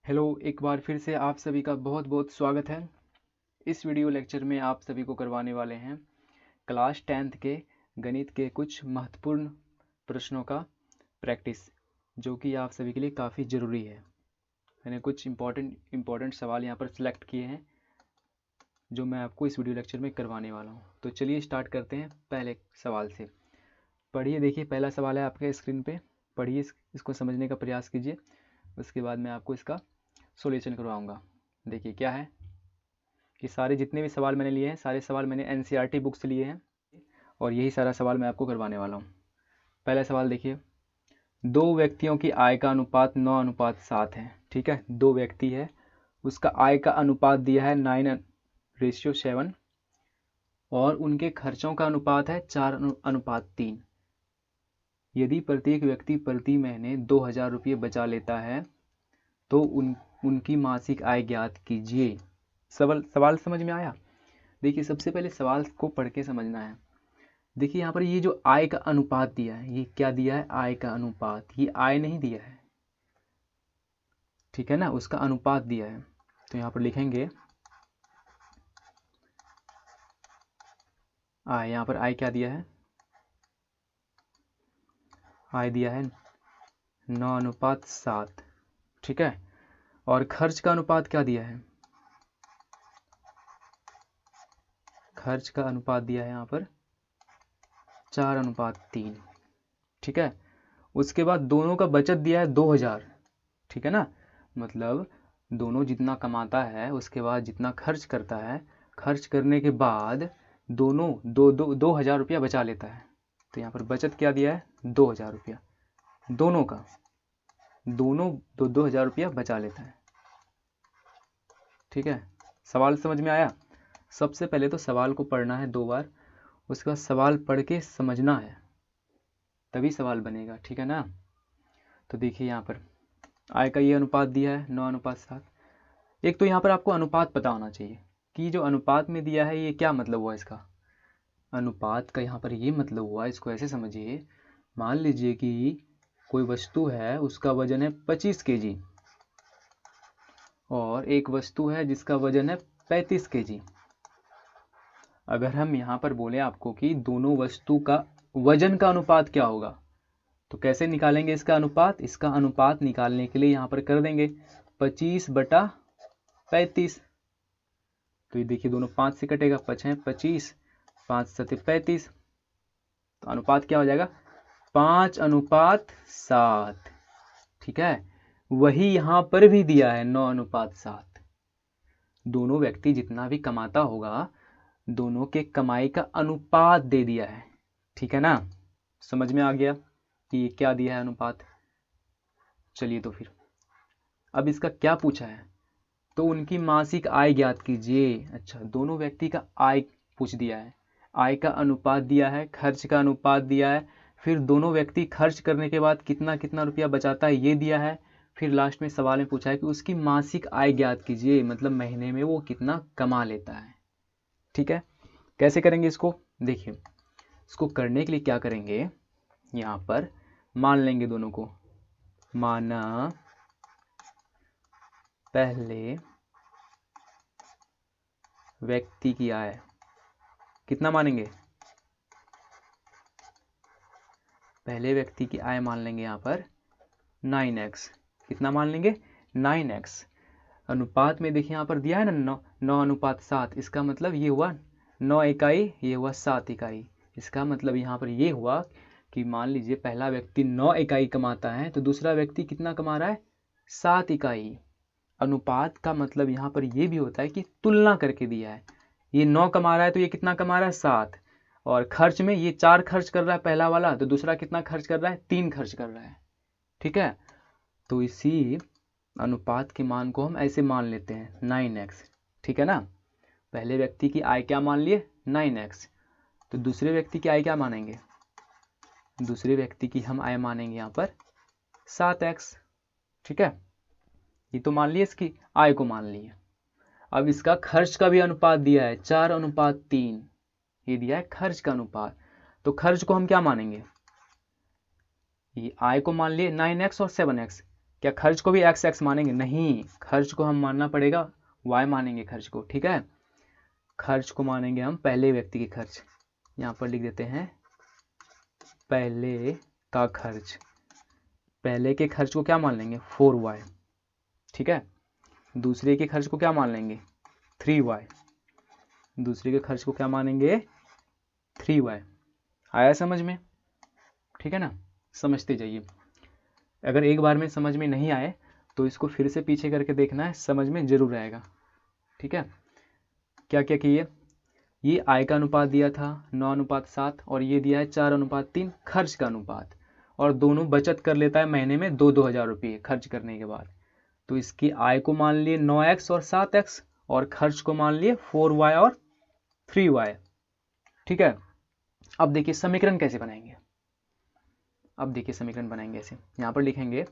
Hello, एक बार फिर से आप सभी का बहुत बहुत स्वागत है। इस वीडियो लेक्चर में आप सभी को करवाने वाले हैं क्लास 10th के गणित के कुछ महत्वपूर्ण प्रश्नों का प्रैक्टिस, जो कि आप सभी के लिए काफ़ी ज़रूरी है। मैंने कुछ इम्पोर्टेंट सवाल यहाँ पर सिलेक्ट किए हैं जो मैं आपको इस वीडियो लेक्चर में करवाने वाला हूँ। तो चलिए स्टार्ट करते हैं पहले सवाल से। पढ़िए, देखिए पहला सवाल है आपके स्क्रीन पे। पढ़िए, इसको समझने का प्रयास कीजिए। उसके बाद मैं आपको इसका सॉल्यूशन करवाऊंगा। देखिए क्या है कि सारे जितने भी सवाल मैंने लिए हैं, सारे सवाल मैंने एनसीईआरटी बुक से लिए हैं और यही सारा सवाल मैं आपको करवाने वाला हूँ। पहला सवाल देखिए, दो व्यक्तियों की आय का अनुपात 9:7 है। ठीक है, दो व्यक्ति है, उसका आय का अनुपात दिया है 9:7 और उनके खर्चों का अनुपात है 4:3। यदि प्रत्येक व्यक्ति प्रति महीने 2000 रुपये बचा लेता है तो उनकी मासिक आय ज्ञात कीजिए। सवाल समझ में आया? देखिए, सबसे पहले सवाल को पढ़ के समझना है। देखिए यहाँ पर ये जो आय का अनुपात दिया है, ये क्या दिया है? आय का अनुपात। ये आय नहीं दिया है, ठीक है ना, उसका अनुपात दिया है। तो यहाँ पर लिखेंगे आय। यहाँ पर आय क्या दिया है? आय दिया है 9:7। ठीक है, और खर्च का अनुपात क्या दिया है? खर्च का अनुपात दिया है यहाँ पर 4:3। ठीक है, उसके बाद दोनों का बचत दिया है 2000। ठीक है ना, मतलब दोनों जितना कमाता है उसके बाद जितना खर्च करता है, खर्च करने के बाद दोनों 2000 रुपया बचा लेता है। तो यहाँ पर बचत क्या दिया है? 2000 रुपया। दोनों का, दोनों 2000 रुपया बचा लेता है। ठीक है, सवाल समझ में आया? सबसे पहले तो सवाल को पढ़ना है 2 बार, उसके बाद सवाल पढ़ के समझना है, तभी सवाल बनेगा। ठीक है ना। तो देखिए यहाँ पर आय का ये अनुपात दिया है 9:7। एक तो यहाँ पर आपको अनुपात पता होना चाहिए कि जो अनुपात में दिया है ये क्या मतलब हुआ इसका। अनुपात का यहाँ पर ये मतलब हुआ, इसको ऐसे समझिए, मान लीजिए कि कोई वस्तु है, उसका वजन है 25 kg और एक वस्तु है जिसका वजन है 35 kg। अगर हम यहाँ पर बोले आपको कि दोनों वस्तु का वजन का अनुपात क्या होगा, तो कैसे निकालेंगे इसका अनुपात? इसका अनुपात निकालने के लिए यहाँ पर कर देंगे 25/35। तो ये देखिए दोनों 5 से कटेगा, 5 है 25, 5 7 35। तो अनुपात क्या हो जाएगा? 5:7। ठीक है, वही यहाँ पर भी दिया है 9:7। दोनों व्यक्ति जितना भी कमाता होगा, दोनों के कमाई का अनुपात दे दिया है। ठीक है ना, समझ में आ गया कि ये क्या दिया है? अनुपात। चलिए तो फिर अब इसका क्या पूछा है? तो उनकी मासिक आय ज्ञात कीजिए। अच्छा, दोनों व्यक्ति का आय पूछ दिया है, आय का अनुपात दिया है, खर्च का अनुपात दिया है, फिर दोनों व्यक्ति खर्च करने के बाद कितना कितना रुपया बचाता है ये दिया है, फिर लास्ट में सवाल में पूछा है कि उसकी मासिक आय ज्ञात कीजिए, मतलब महीने में वो कितना कमा लेता है। ठीक है, कैसे करेंगे इसको? देखिए, इसको करने के लिए क्या करेंगे, यहाँ पर मान लेंगे दोनों को। माना पहले व्यक्ति की आय कितना मानेंगे? पहले व्यक्ति की आय मान लेंगे यहाँ पर 9x। कितना मान लेंगे? 9x। अनुपात में देखिए यहाँ पर दिया है ना 9:7। इसका मतलब ये हुआ 9 इकाई, ये हुआ 7 इकाई। इसका मतलब यहाँ पर ये हुआ कि मान लीजिए पहला व्यक्ति 9 इकाई कमाता है तो दूसरा व्यक्ति कितना कमा रहा है? 7 इकाई। अनुपात का मतलब यहाँ पर ये भी होता है कि तुलना करके दिया है। ये 9 कमा रहा है तो ये कितना कमा रहा है? 7। और खर्च में ये 4 खर्च कर रहा है पहला वाला, तो दूसरा कितना खर्च कर रहा है? 3 खर्च कर रहा है। ठीक है, तो इसी अनुपात के मान को हम ऐसे मान लेते हैं 9x। ठीक है ना, पहले व्यक्ति की आय क्या मान लिए? 9x। तो दूसरे व्यक्ति की आय क्या मानेंगे? दूसरे व्यक्ति की हम आय मानेंगे यहाँ पर 7x। ठीक है, ये तो मान लिए, इसकी आय को मान लिए। अब इसका खर्च का भी अनुपात दिया है 4:3। ये दिया है खर्च का अनुपात, तो खर्च को हम क्या मानेंगे? ये आय को मान लिए 9x और 7x, क्या खर्च को भी एक्स एक्स मानेंगे? नहीं, खर्च को हम मानना पड़ेगा वाई मानेंगे खर्च को। ठीक है, खर्च को मानेंगे हम पहले व्यक्ति के खर्च। यहाँ पर लिख देते हैं पहले का खर्च। पहले के खर्च को क्या मान लेंगे? 4y। ठीक है, दूसरे के खर्च को क्या मान लेंगे? 3y। दूसरे के खर्च को क्या मानेंगे? 3y। आया समझ में? ठीक है ना, समझते जाइए। अगर एक बार में समझ में नहीं आए तो इसको फिर से पीछे करके देखना है, समझ में जरूर आएगा। ठीक है, क्या क्या किए? ये आय का अनुपात दिया था 9:7 और ये दिया है 4:3 खर्च का अनुपात, और दोनों बचत कर लेता है महीने में 2-2 हज़ार रुपये खर्च करने के बाद। तो इसकी आय को मान लिए 9x और 7x और खर्च को मान लिए 4y और 3y। ठीक है, अब देखिए समीकरण कैसे बनाएंगे। अब देखिए समीकरण बनाएंगे ऐसे, यहां पर लिखेंगे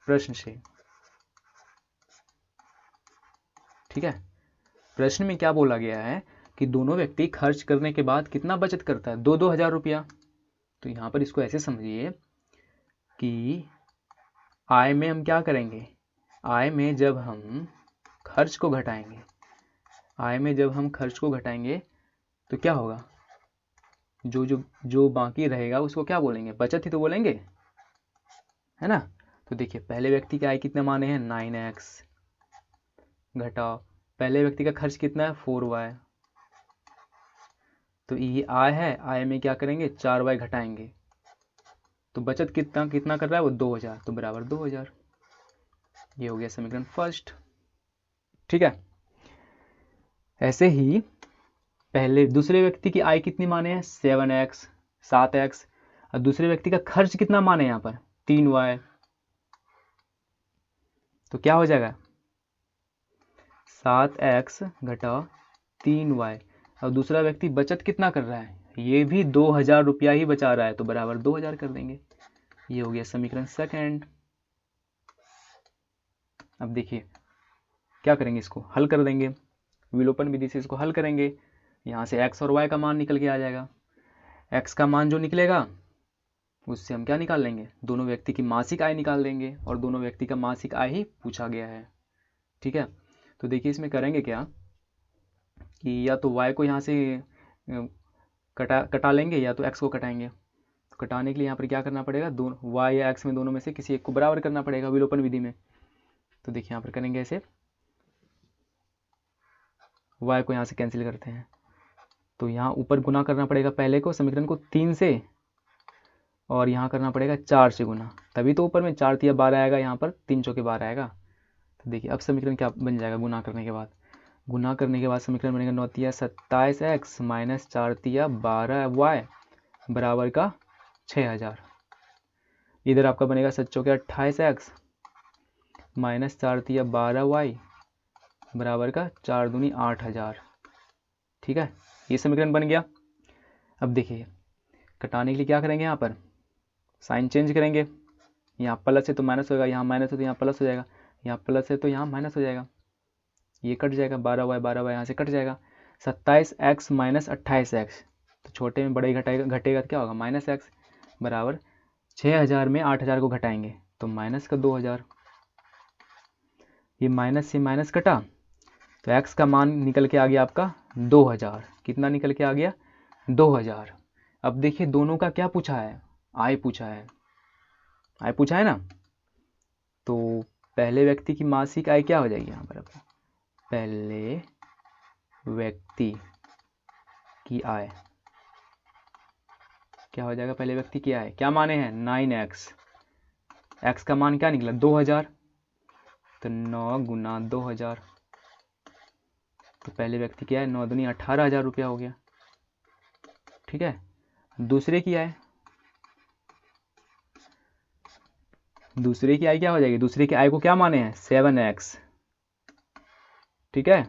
प्रश्न से। ठीक है, प्रश्न में क्या बोला गया है कि दोनों व्यक्ति खर्च करने के बाद कितना बचत करता है? 2-2 हज़ार रुपया। तो यहां पर इसको ऐसे समझिए कि आय में हम क्या करेंगे? आय में जब हम खर्च को घटाएंगे, आय में जब हम खर्च को घटाएंगे तो क्या होगा? जो जो जो बाकी रहेगा उसको क्या बोलेंगे? बचत ही तो बोलेंगे, है ना। तो देखिए पहले व्यक्ति की आय कितने माने हैं? 9x घटाओ पहले व्यक्ति का खर्च कितना है? 4y। तो ये आय है, आय में क्या करेंगे? 4y घटाएंगे तो बचत कितना कितना कर रहा है वो? 2000, तो बराबर 2000। ये हो गया समीकरण फर्स्ट। ठीक है, ऐसे ही पहले दूसरे व्यक्ति की आय कितनी माने हैं? 7x 7x, और दूसरे व्यक्ति का खर्च कितना माने यहाँ पर? 3y। तो क्या हो जाएगा? 7x घटाओ 3y। और दूसरा व्यक्ति बचत कितना कर रहा है? ये भी 2000 रुपया ही बचा रहा है, तो बराबर 2000 कर देंगे। ये हो गया समीकरण सेकंड। अब देखिए क्या करेंगे, इसको हल कर देंगे, विलोपन विधि से इसको हल करेंगे। यहाँ से x और y का मान निकल के आ जाएगा। x का मान जो निकलेगा उससे हम क्या निकाल लेंगे? दोनों व्यक्ति की मासिक आय निकाल देंगे, और दोनों व्यक्ति का मासिक आय ही पूछा गया है। ठीक है, तो देखिए इसमें करेंगे क्या कि या तो y को यहाँ से कटा लेंगे या तो x को कटाएंगे। तो कटाने के लिए यहाँ पर क्या करना पड़ेगा? दोनों y या x में दोनों में से किसी एक को बराबर करना पड़ेगा विलोपन विधि में। तो देखिए यहाँ पर करेंगे ऐसे, y को यहाँ से कैंसिल करते हैं तो यहाँ ऊपर गुना करना पड़ेगा पहले को समीकरण को 3 से, और यहाँ करना पड़ेगा 4 से गुना, तभी तो ऊपर में 4 तिया 12 आएगा, यहाँ पर 3 चौके 12 आएगा। तो देखिए अब समीकरण क्या बन जाएगा गुना करने के बाद? गुना करने के बाद समीकरण बनेगा 9 तिया 27x माइनस 4 तिया 12y बराबर का 6000। इधर आपका बनेगा 7 चौके 28x माइनस 4 तिया 12y बराबर का 4 दूनी 8000। ठीक है, ये समीकरण बन गया। अब देखिए कटाने के लिए क्या करेंगे? यहाँ पर साइन चेंज करेंगे, यहाँ प्लस है तो माइनस होगा, यहाँ माइनस है तो यहाँ प्लस हो जाएगा, यहाँ प्लस है तो यहाँ माइनस हो जाएगा, ये कट जाएगा, 12y यहाँ से कट जाएगा। 27x माइनस 28x, तो छोटे में बड़े घटेगा तो क्या होगा? माइनस x बराबर 6000 में 8000 को घटाएंगे तो माइनस का 2000। ये माइनस से माइनस कटा तो x का मान निकल के आ गया आपका 2000। कितना निकल के आ गया? 2000। अब देखिए दोनों का क्या पूछा है? आय पूछा है, आय पूछा है ना। तो पहले व्यक्ति की मासिक आय क्या हो जाएगी यहाँ पर? पहले व्यक्ति की आय क्या हो जाएगा? पहले व्यक्ति की आय क्या माने हैं? 9x, x का मान क्या निकला? 2000, तो 9 गुना 2000, तो पहले व्यक्ति की आय 9 दूनी 18,000 रुपया हो गया। ठीक है, दूसरे की आय, दूसरे की आय क्या हो जाएगी? दूसरे की आय को क्या माने हैं? 7x। ठीक है,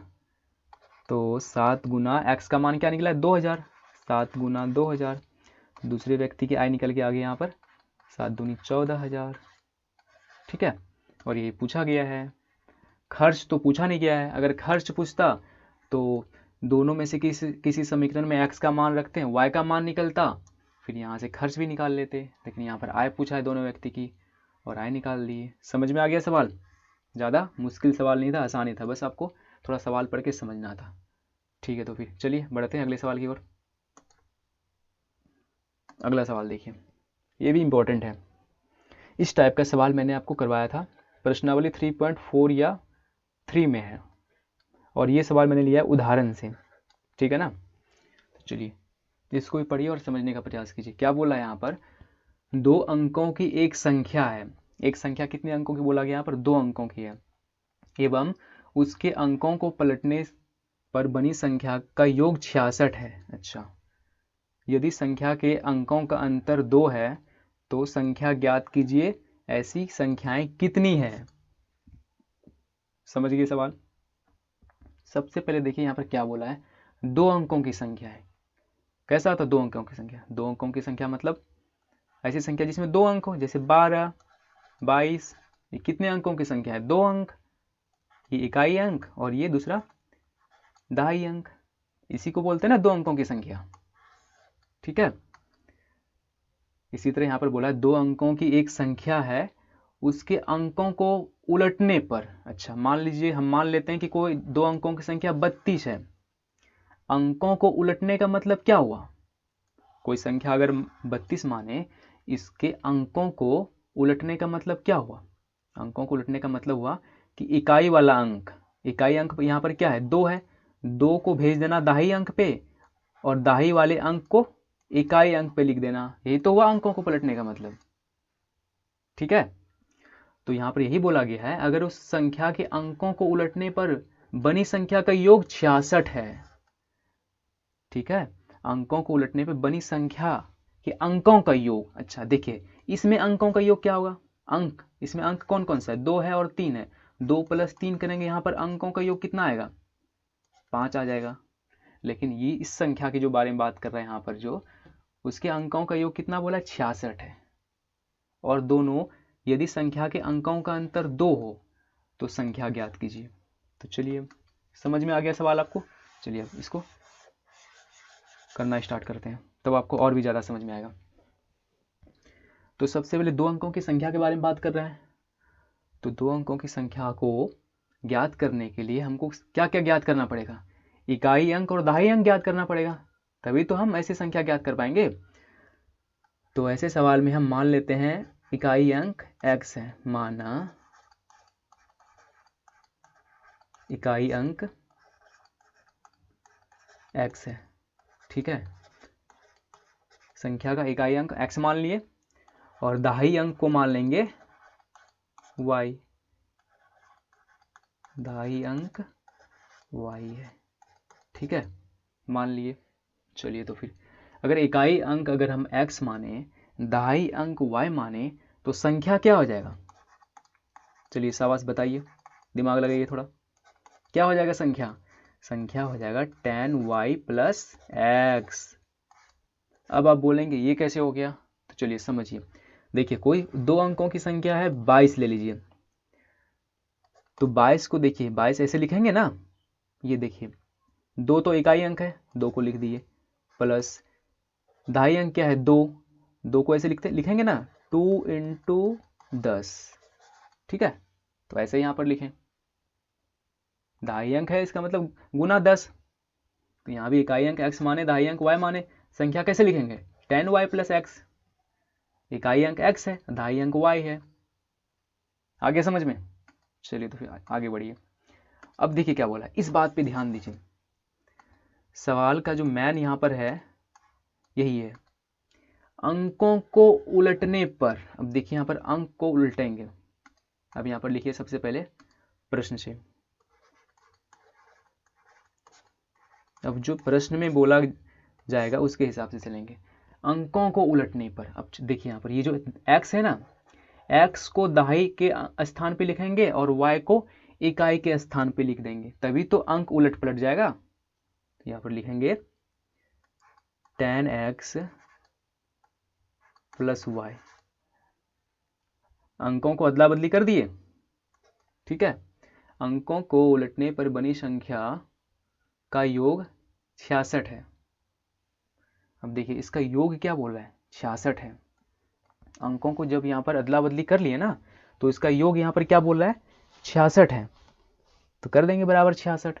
तो 7 गुना x का मान क्या निकला है? 2000, 7 गुना 2000, दूसरे व्यक्ति की आय निकल के आ गई यहाँ पर 7 दूनी 14,000। ठीक है, और ये पूछा गया है। खर्च तो पूछा नहीं गया है, अगर खर्च पूछता तो दोनों में से किसी समीकरण में x का मान रखते हैं, y का मान निकलता, फिर यहाँ से खर्च भी निकाल लेते, लेकिन यहाँ पर आय पूछा है दोनों व्यक्ति की, और i निकाल दिए। समझ में आ गया सवाल? ज़्यादा मुश्किल सवाल नहीं था, आसान ही था, बस आपको थोड़ा सवाल पढ़ के समझना था। ठीक है, तो फिर चलिए बढ़ते हैं अगले सवाल की ओर। अगला सवाल देखिए, ये भी इम्पोर्टेंट है। इस टाइप का सवाल मैंने आपको करवाया था, प्रश्नावली 3.4 या 3 में है, और ये सवाल मैंने लिया है उदाहरण से। ठीक है ना? तो चलिए इसको भी पढ़िए और समझने का प्रयास कीजिए। क्या बोला है यहाँ पर? 2 अंकों की एक संख्या है। एक संख्या कितने अंकों की बोला गया? यहाँ पर 2 अंकों की है, एवं उसके अंकों को पलटने पर बनी संख्या का योग 66 है। अच्छा, यदि संख्या के अंकों का अंतर 2 है तो संख्या ज्ञात कीजिए, ऐसी संख्याएं कितनी हैं? समझ गए सवाल? सबसे पहले देखिए यहाँ पर क्या बोला है, 2 अंकों की संख्या है। कैसा होता है 2 अंकों की संख्या? 2 अंकों की संख्या मतलब ऐसी संख्या जिसमें 2 अंक हो, जैसे 12, 22, ये कितने अंकों की संख्या है? 2 अंक। ये इकाई अंक और ये दूसरा दहाई अंक, इसी को बोलते हैं ना 2 अंकों की संख्या। ठीक है, इसी तरह यहाँ पर बोला है 2 अंकों की एक संख्या है, उसके अंकों को उलटने पर। अच्छा, मान लीजिए हम मान लेते हैं कि कोई 2 अंकों की संख्या 32 है। अंकों को उलटने का मतलब क्या हुआ? कोई संख्या अगर 32 माने, इसके अंकों को उलटने का मतलब क्या हुआ? अंकों को उलटने का मतलब हुआ कि इकाई वाला अंक, इकाई अंक यहाँ पर क्या है? 2 है, 2 को भेज देना दहाई अंक पे, और दहाई वाले अंक को इकाई अंक पे लिख देना। यही तो हुआ अंकों को पलटने का मतलब। ठीक है, तो यहाँ पर यही बोला गया है, अगर उस संख्या के अंकों को उलटने पर बनी संख्या का योग 66 है। ठीक है, अंकों को उलटने पर बनी संख्या के अंकों का योग। अच्छा देखिए, इसमें अंकों का योग क्या होगा? अंक, इसमें अंक कौन कौन सा है? 2 है और 3 है। 2 + 3 करेंगे, यहाँ पर अंकों का योग कितना आएगा? 5 आ जाएगा। लेकिन ये इस संख्या के जो बारे में बात कर रहे हैं यहाँ पर, जो उसके अंकों का योग कितना बोला? 66 है। और दोनों, यदि संख्या के अंकों का अंतर 2 हो तो संख्या ज्ञात कीजिए। तो चलिए, समझ में आ गया सवाल आपको? चलिए अब इसको करना स्टार्ट करते हैं, तब आपको और भी ज़्यादा समझ में आएगा। तो सबसे पहले 2 अंकों की संख्या के बारे में बात कर रहे हैं। तो 2 अंकों की संख्या को ज्ञात करने के लिए हमको क्या क्या ज्ञात करना पड़ेगा? इकाई अंक और दहाई अंक ज्ञात करना पड़ेगा, तभी तो हम ऐसी संख्या ज्ञात कर पाएंगे। तो ऐसे सवाल में हम मान लेते हैं इकाई अंक x है, माना इकाई अंक x है। ठीक है, संख्या का इकाई अंक x मान लिए, और दहाई अंक को मान लेंगे y। दहाई अंक y है। ठीक है, मान लिए। चलिए, तो फिर अगर इकाई अंक अगर हम x माने, दहाई अंक y माने, तो संख्या क्या हो जाएगा? चलिए शाबाश बताइए, दिमाग लगाइए थोड़ा। क्या हो जाएगा संख्या? संख्या हो जाएगा tan y + x। अब आप बोलेंगे ये कैसे हो गया? तो चलिए समझिए। देखिए, कोई 2 अंकों की संख्या है, 22 ले लीजिए। तो 22 को देखिए, 22 ऐसे लिखेंगे ना, ये देखिए 2 तो इकाई अंक है, 2 को लिख दिए, प्लस दहाई अंक क्या है? 2, 2 को ऐसे लिखेंगे ना, 2 × 10। ठीक है, तो ऐसे यहाँ पर लिखें, दहाई अंक है, इसका मतलब गुना 10। तो यहाँ भी इकाई अंक x माने, दहाई अंक y माने, संख्या कैसे लिखेंगे? tan y + x। इकाई अंक x है, दहाई अंक y है। आगे समझ में? चलिए तो फिर आगे बढ़िए। अब देखिए क्या बोला, इस बात पे ध्यान दीजिए। सवाल का जो मैन यहाँ पर है यही है, अंकों को उलटने पर। अब देखिए यहाँ पर अंक को उल्टेंगे। अब यहाँ पर लिखिए सबसे पहले प्रश्न से। अब जो प्रश्न में बोला जाएगा उसके हिसाब से चलेंगे। अंकों को उलटने पर, अब देखिए यहाँ पर ये जो x है ना, x को दहाई के स्थान पे लिखेंगे और y को इकाई के स्थान पे लिख देंगे, तभी तो अंक उलट पलट जाएगा। तो यहाँ पर लिखेंगे tan x + y। अंकों को अदला बदली कर दिए। ठीक है, अंकों को उलटने पर बनी संख्या का योग 66 है। अब देखिए इसका योग क्या बोल रहा है? 66 है। अंकों को जब यहाँ पर अदला बदली कर लिए ना, तो इसका योग यहाँ पर क्या बोल रहा है, 66 है, तो कर देंगे बराबर 66।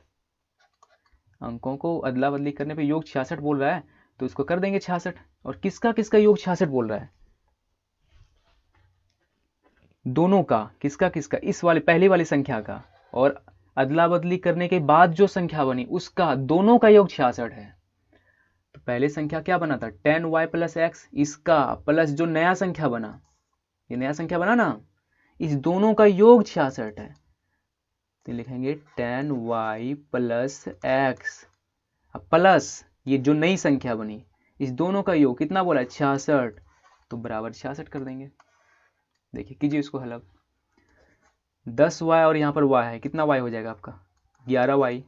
अंकों को अदला बदली करने पे योग 66 बोल रहा है, तो इसको कर देंगे 66। और किसका किसका योग 66 बोल रहा है, दोनों का, किसका किसका, इस वाले पहली वाली संख्या का और अदला बदली करने के बाद जो संख्या बनी उसका, दोनों का योग 66 है। तो पहले संख्या क्या बना था 10y प्लस एक्स, इसका प्लस जो नया संख्या बना, ये नया संख्या बना ना, इस दोनों का योग 66 है। तो लिखेंगे 10y प्लस एक्स प्लस ये जो नई संख्या बनी, इस दोनों का योग कितना बोला है 66, तो बराबर 66 कर देंगे। देखिए कीजिए इसको हल। अब 10y और यहाँ पर y है, कितना y हो जाएगा आपका 11y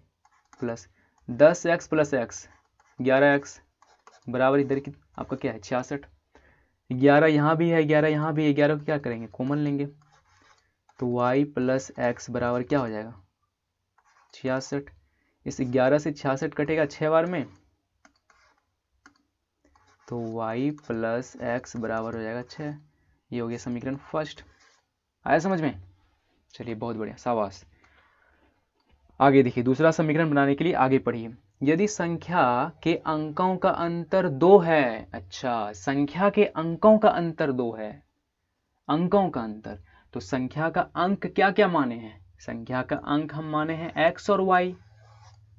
plus 10x plus x 11x बराबर इधर की आपका क्या है 66। 11 यहाँ भी है, 11 यहाँ भी है, 11 को क्या करेंगे कॉमन लेंगे, तो y प्लस x बराबर क्या हो जाएगा 66। इस 11 से 66 कटेगा 6 बार में, तो y प्लस एक्स बराबर हो जाएगा 6। ये हो गया समीकरण फर्स्ट। आया समझ में? चलिए बहुत बढ़िया, शाबाश। आगे देखिए, दूसरा समीकरण बनाने के लिए आगे पढ़िए। यदि संख्या के अंकों का अंतर 2 है, अच्छा संख्या के अंकों का अंतर 2 है, अंकों का अंतर, तो संख्या का अंक क्या क्या माने हैं, संख्या का अंक हम माने हैं x और y,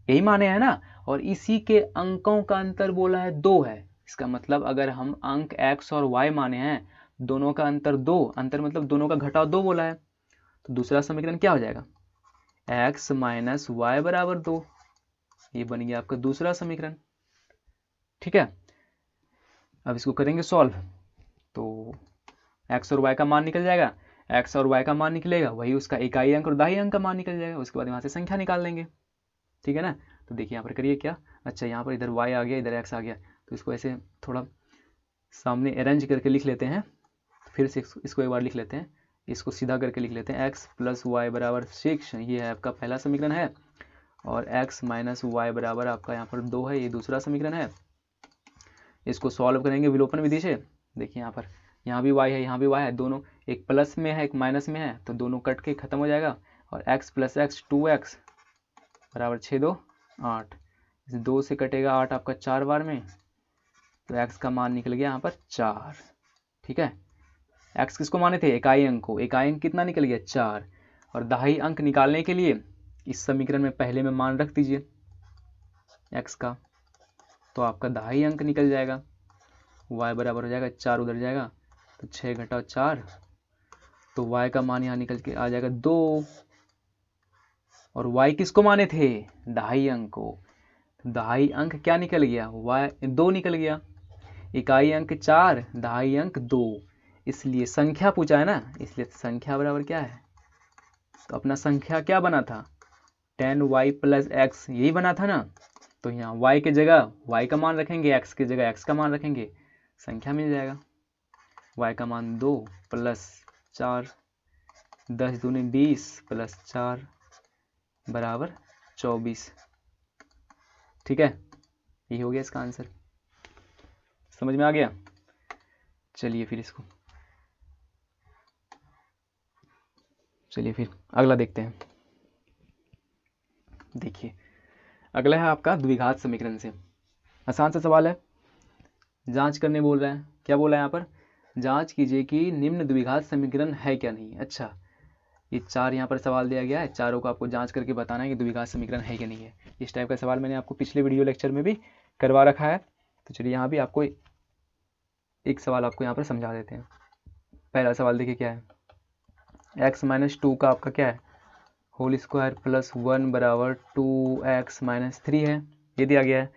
यही माने हैं ना, और इसी के अंकों का अंतर बोला है 2 है। इसका मतलब अगर हम अंक x और y माने हैं, दोनों का अंतर 2, अंतर मतलब दोनों का घटाव 2 बोला है, तो दूसरा समीकरण क्या हो जाएगा x माइनस वाई बराबर 2। ये बन गया आपका दूसरा समीकरण। ठीक है, अब इसको करेंगे सॉल्व, तो x और y का मान निकल जाएगा, x और y का मान निकलेगा, वही उसका इकाई अंक और दहाई अंक का मान निकल जाएगा, उसके बाद यहाँ से संख्या निकाल लेंगे। ठीक है ना, तो देखिए यहाँ पर करिए क्या, अच्छा यहाँ पर इधर y आ गया, इधर x आ गया, तो इसको ऐसे थोड़ा सामने अरेंज करके लिख लेते हैं, फिर से इसको एक बार लिख लेते हैं, इसको सीधा करके लिख लेते हैं, x प्लस वाई बराबर 6, ये है आपका पहला समीकरण है, और x माइनस वाई बराबर आपका यहाँ पर 2 है, ये दूसरा समीकरण है। इसको सॉल्व करेंगे विलोपन विधि से। देखिए यहाँ पर, यहाँ भी y है, यहाँ भी y है, दोनों एक प्लस में है एक माइनस में है, तो दोनों कट के खत्म हो जाएगा, और x प्लस एक्स 2x बराबर 6 2 8, इस 2 से कटेगा 8 आपका 4 बार में, तो x का मान निकल गया यहाँ पर 4। ठीक है, x किसको माने थे, इकाई अंक को, इकाई अंक कितना निकल गया 4, और दहाई अंक निकालने के लिए इस समीकरण में पहले में मान रख दीजिए x का, तो आपका दहाई अंक निकल जाएगा, y बराबर हो जाएगा 4 उधर जाएगा, तो 6 घटाओ 4, तो y का मान यहाँ निकल के आ जाएगा 2, और y किसको माने थे, दहाई अंक को, तो दहाई अंक क्या निकल गया, y 2 निकल गया, इकाई अंक 4 दहाई अंक 2, इसलिए संख्या पूछा है ना, इसलिए संख्या बराबर क्या है, तो अपना संख्या क्या बना था 10y प्लस एक्स, यही बना था ना, तो यहाँ y के जगह y का मान रखेंगे, x की जगह x का मान रखेंगे, संख्या मिल जाएगा, y का मान 2 प्लस 4, 10 दूनी 20 प्लस 4 बराबर 24। ठीक है, ये हो गया इसका आंसर, समझ में आ गया। चलिए फिर अगला देखते हैं। देखिए अगला है आपका द्विघात समीकरण से, आसान सा सवाल है, जांच करने बोल रहा है, क्या बोला है यहाँ पर, जांच कीजिए कि निम्न द्विघात समीकरण है क्या नहीं। अच्छा, ये 4 यहाँ पर सवाल दिया गया है, चारों को आपको जांच करके बताना है कि द्विघात समीकरण है कि नहीं है। इस टाइप का सवाल मैंने आपको पिछले वीडियो लेक्चर में भी करवा रखा है, तो चलिए यहाँ भी आपको एक सवाल आपको यहाँ पर समझा देते हैं। पहला सवाल देखिए क्या है, x माइनस 2 का आपका क्या है होल स्क्वायर प्लस 1 बराबर 2x माइनस 3 है, ये दिया गया है।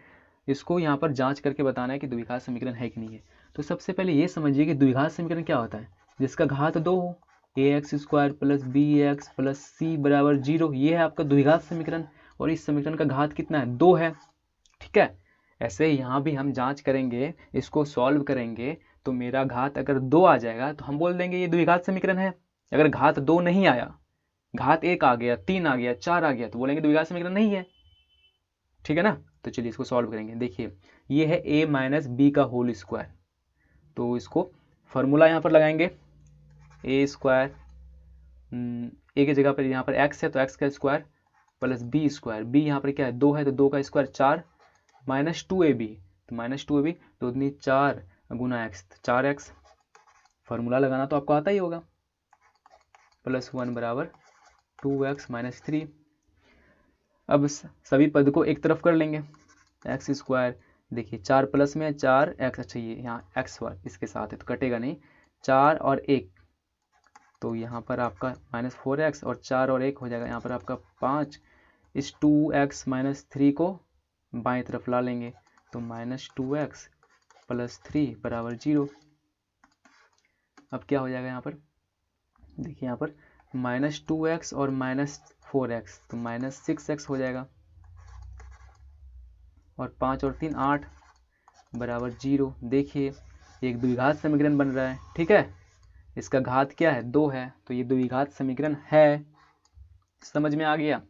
इसको यहाँ पर जांच करके बताना है कि द्विघात समीकरण है कि नहीं है। तो सबसे पहले ये समझिए कि द्विघात समीकरण क्या होता है, जिसका घात 2 हो, ax square plus bx plus c बराबर 0, ये है आपका द्विघात समीकरण, और इस समीकरण का घात कितना है 2 है। ठीक है, ऐसे यहाँ भी हम जांच करेंगे, इसको सॉल्व करेंगे, तो मेरा घात अगर 2 आ जाएगा तो हम बोल देंगे ये द्विघात समीकरण है। अगर घात 2 नहीं आया, घात 1 आ गया, 3 आ गया, 4 आ गया, तो बोलेंगे द्विघात समीकरण नहीं है। ठीक है ना, तो चलिए इसको सॉल्व करेंगे। देखिए ये है a माइनस बी का होल स्क्वायर, तो इसको फार्मूला यहाँ पर लगाएंगे ए स्क्वायर, ए की जगह पर यहाँ पर एक्स है तो एक्स का square plus b square, b यहाँ पर क्या है 2 है तो 2 का स्क्वायर 4 माइनस 2ab, तो माइनस 2ab तो उतनी 4 गुना एक्स 4x, फार्मूला लगाना तो आपको आता ही होगा, प्लस 1 बराबर 2x माइनस 3। अब सभी पद को एक तरफ कर लेंगे, एक्स स्क्वायर देखिए 4 प्लस में 4x, अच्छा ये यहाँ एक्स इसके साथ है तो कटेगा नहीं, 4 और 1 तो यहाँ पर आपका माइनस 4x और 4 और 1 हो जाएगा यहाँ पर आपका 5, इस 2x माइनस 3 को बाएं तरफ ला लेंगे तो माइनस 2x प्लस 3 बराबर 0। अब क्या हो जाएगा यहाँ पर, देखिए यहाँ पर माइनस 2x और माइनस 4x तो माइनस 6x हो जाएगा, और 5 और 3 8 बराबर 0। देखिए एक द्विघात समीकरण बन रहा है, ठीक है, इसका घात क्या है 2 है तो ये द्विघात समीकरण है, समझ में आ गया।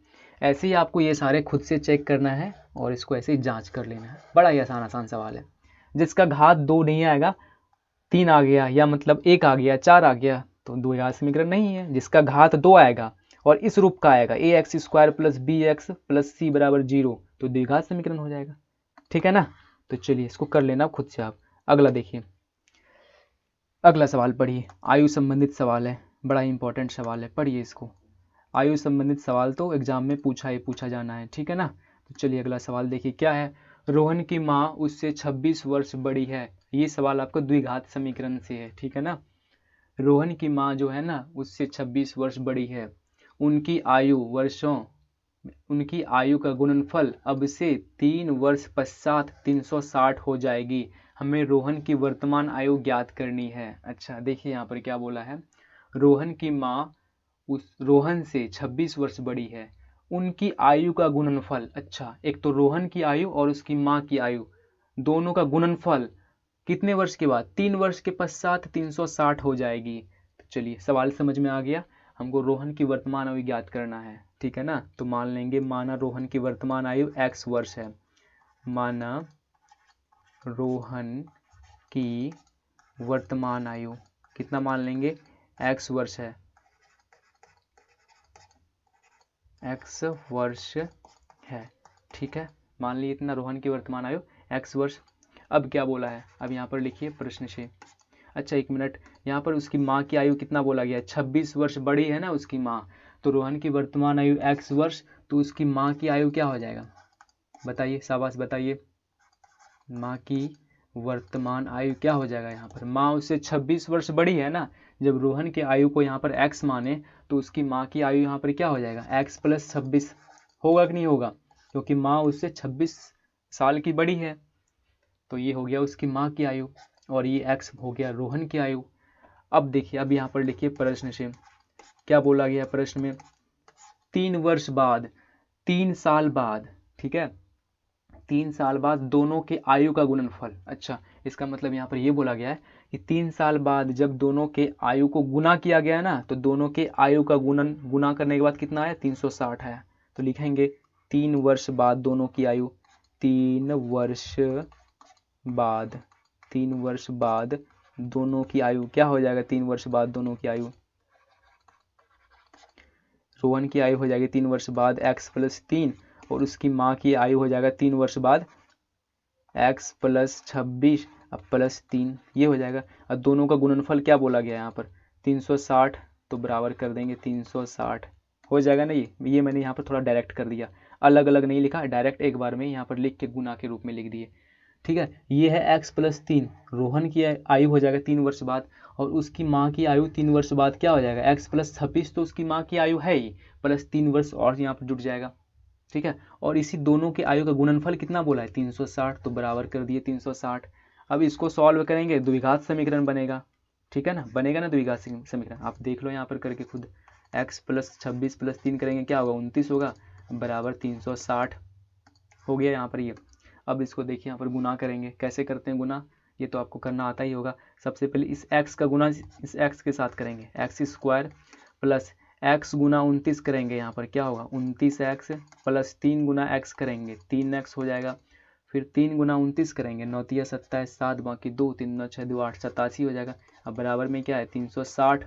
ऐसे ही आपको ये सारे खुद से चेक करना है और इसको ऐसे ही जांच कर लेना है, बड़ा ही आसान सवाल है। जिसका घात 2 नहीं आएगा 3 आ गया या मतलब 1 आ गया 4 आ गया तो द्विघात समीकरण नहीं है। जिसका घात 2 आएगा और इस रूप का आएगा A X square plus B X plus C बराबर 0 तो द्विघात समीकरण हो जाएगा, ठीक है ना। तो चलिए इसको कर लेना खुद से आप। अगला देखिए, अगला सवाल पढ़िए, आयु संबंधित सवाल है, बड़ा इंपॉर्टेंट सवाल है, पढ़िए इसको। आयु संबंधित सवाल तो एग्जाम में पूछा जाना है, ठीक है ना। तो चलिए अगला सवाल देखिए क्या है, रोहन की माँ उससे 26 वर्ष बड़ी है। ये सवाल आपको द्विघात समीकरण से है, ठीक है ना। रोहन की माँ जो है ना उससे 26 वर्ष बड़ी है, उनकी आयु का गुणनफल अब से 3 वर्ष पश्चात 360 हो जाएगी। हमें रोहन की वर्तमान आयु ज्ञात करनी है। अच्छा देखिए यहाँ पर क्या बोला है, रोहन की माँ उस रोहन से 26 वर्ष बड़ी है, उनकी आयु का गुणनफल, अच्छा एक तो रोहन की आयु और उसकी माँ की आयु दोनों का गुणनफल कितने वर्ष के बाद, 3 वर्ष के पश्चात 360 हो जाएगी। तो चलिए सवाल समझ में आ गया, हमको रोहन की वर्तमान आयु ज्ञात करना है, ठीक है ना। तो मान लेंगे, माना रोहन की वर्तमान आयु x वर्ष है, माना रोहन की वर्तमान आयु कितना मान लेंगे, x वर्ष है, x वर्ष है, ठीक है, मान लीजिए इतना रोहन की वर्तमान आयु x वर्ष। अब क्या बोला है, अब यहाँ पर लिखिए प्रश्न से, अच्छा एक मिनट, यहाँ पर उसकी माँ की आयु कितना बोला गया है, 26 वर्ष बड़ी है ना उसकी माँ, तो रोहन की वर्तमान आयु x वर्ष, तो उसकी माँ की आयु क्या हो जाएगा, बताइए, शाबाश बताइए, माँ की वर्तमान आयु क्या हो जाएगा, यहाँ पर माँ उससे 26 वर्ष बड़ी है ना, जब रोहन की आयु को यहाँ पर x माने तो उसकी माँ की आयु यहाँ पर क्या हो जाएगा, x प्लस 26 होगा कि नहीं होगा, क्योंकि माँ उससे 26 साल की बड़ी है, तो ये हो गया उसकी माँ की आयु और ये x हो गया रोहन की आयु। अब देखिए, अब यहाँ पर लिखिए प्रश्न से क्या बोला गया, प्रश्न में 3 वर्ष बाद, 3 साल बाद, ठीक है, 3 साल बाद दोनों के आयु का गुणनफल। अच्छा इसका मतलब यहाँ पर ये बोला गया है कि 3 साल बाद जब दोनों के आयु को गुना किया गया है ना, तो दोनों के आयु का गुना करने के बाद कितना आया, 360 है। तो लिखेंगे 3 वर्ष बाद दोनों की आयु, 3 वर्ष बाद दोनों की आयु क्या हो जाएगा, 3 वर्ष बाद दोनों की आयु, रोहन की आयु हो जाएगी 3 वर्ष बाद x प्लस 3 और उसकी माँ की आयु हो जाएगा 3 वर्ष बाद x प्लस 26 अब प्लस 3, ये हो जाएगा। और दोनों का गुणनफल क्या बोला गया यहाँ पर 360, तो बराबर कर देंगे 360 हो जाएगा ना। ये मैंने यहाँ पर थोड़ा डायरेक्ट कर दिया, अलग अलग नहीं लिखा, डायरेक्ट एक बार में यहाँ पर लिख के गुना के रूप में लिख दिए, ठीक है। ये है x प्लस 3, रोहन की आयु हो जाएगा 3 वर्ष बाद और उसकी माँ की आयु 3 वर्ष बाद क्या हो जाएगा, x प्लस 26 तो उसकी माँ की आयु है ही, प्लस 3 वर्ष और यहाँ पर जुट जाएगा, ठीक है। और इसी दोनों के आयु का गुणनफल कितना बोला है 360, तो बराबर कर दिए 360। अब इसको सॉल्व करेंगे, द्विघात समीकरण बनेगा, ठीक है ना, बनेगा ना द्विघात समीकरण, आप देख लो यहाँ पर करके खुद, x प्लस 26 प्लस 3 करेंगे क्या होगा 29 होगा, बराबर 360 हो गया यहाँ पर ये। अब इसको देखिए यहाँ पर गुना करेंगे, कैसे करते हैं गुना, ये तो आपको करना आता ही होगा। सबसे पहले इस x का गुना इस x के साथ करेंगे, एक्स स्क्वायर प्लस x गुना 29 करेंगे, यहाँ पर क्या होगा 29x प्लस 3 गुना x करेंगे 3x हो जाएगा, फिर 3 गुना 29 करेंगे, 9 तिया 27, 7 बाकी 2, 3 9 6 2 8, 87 हो जाएगा। अब बराबर में क्या है 360।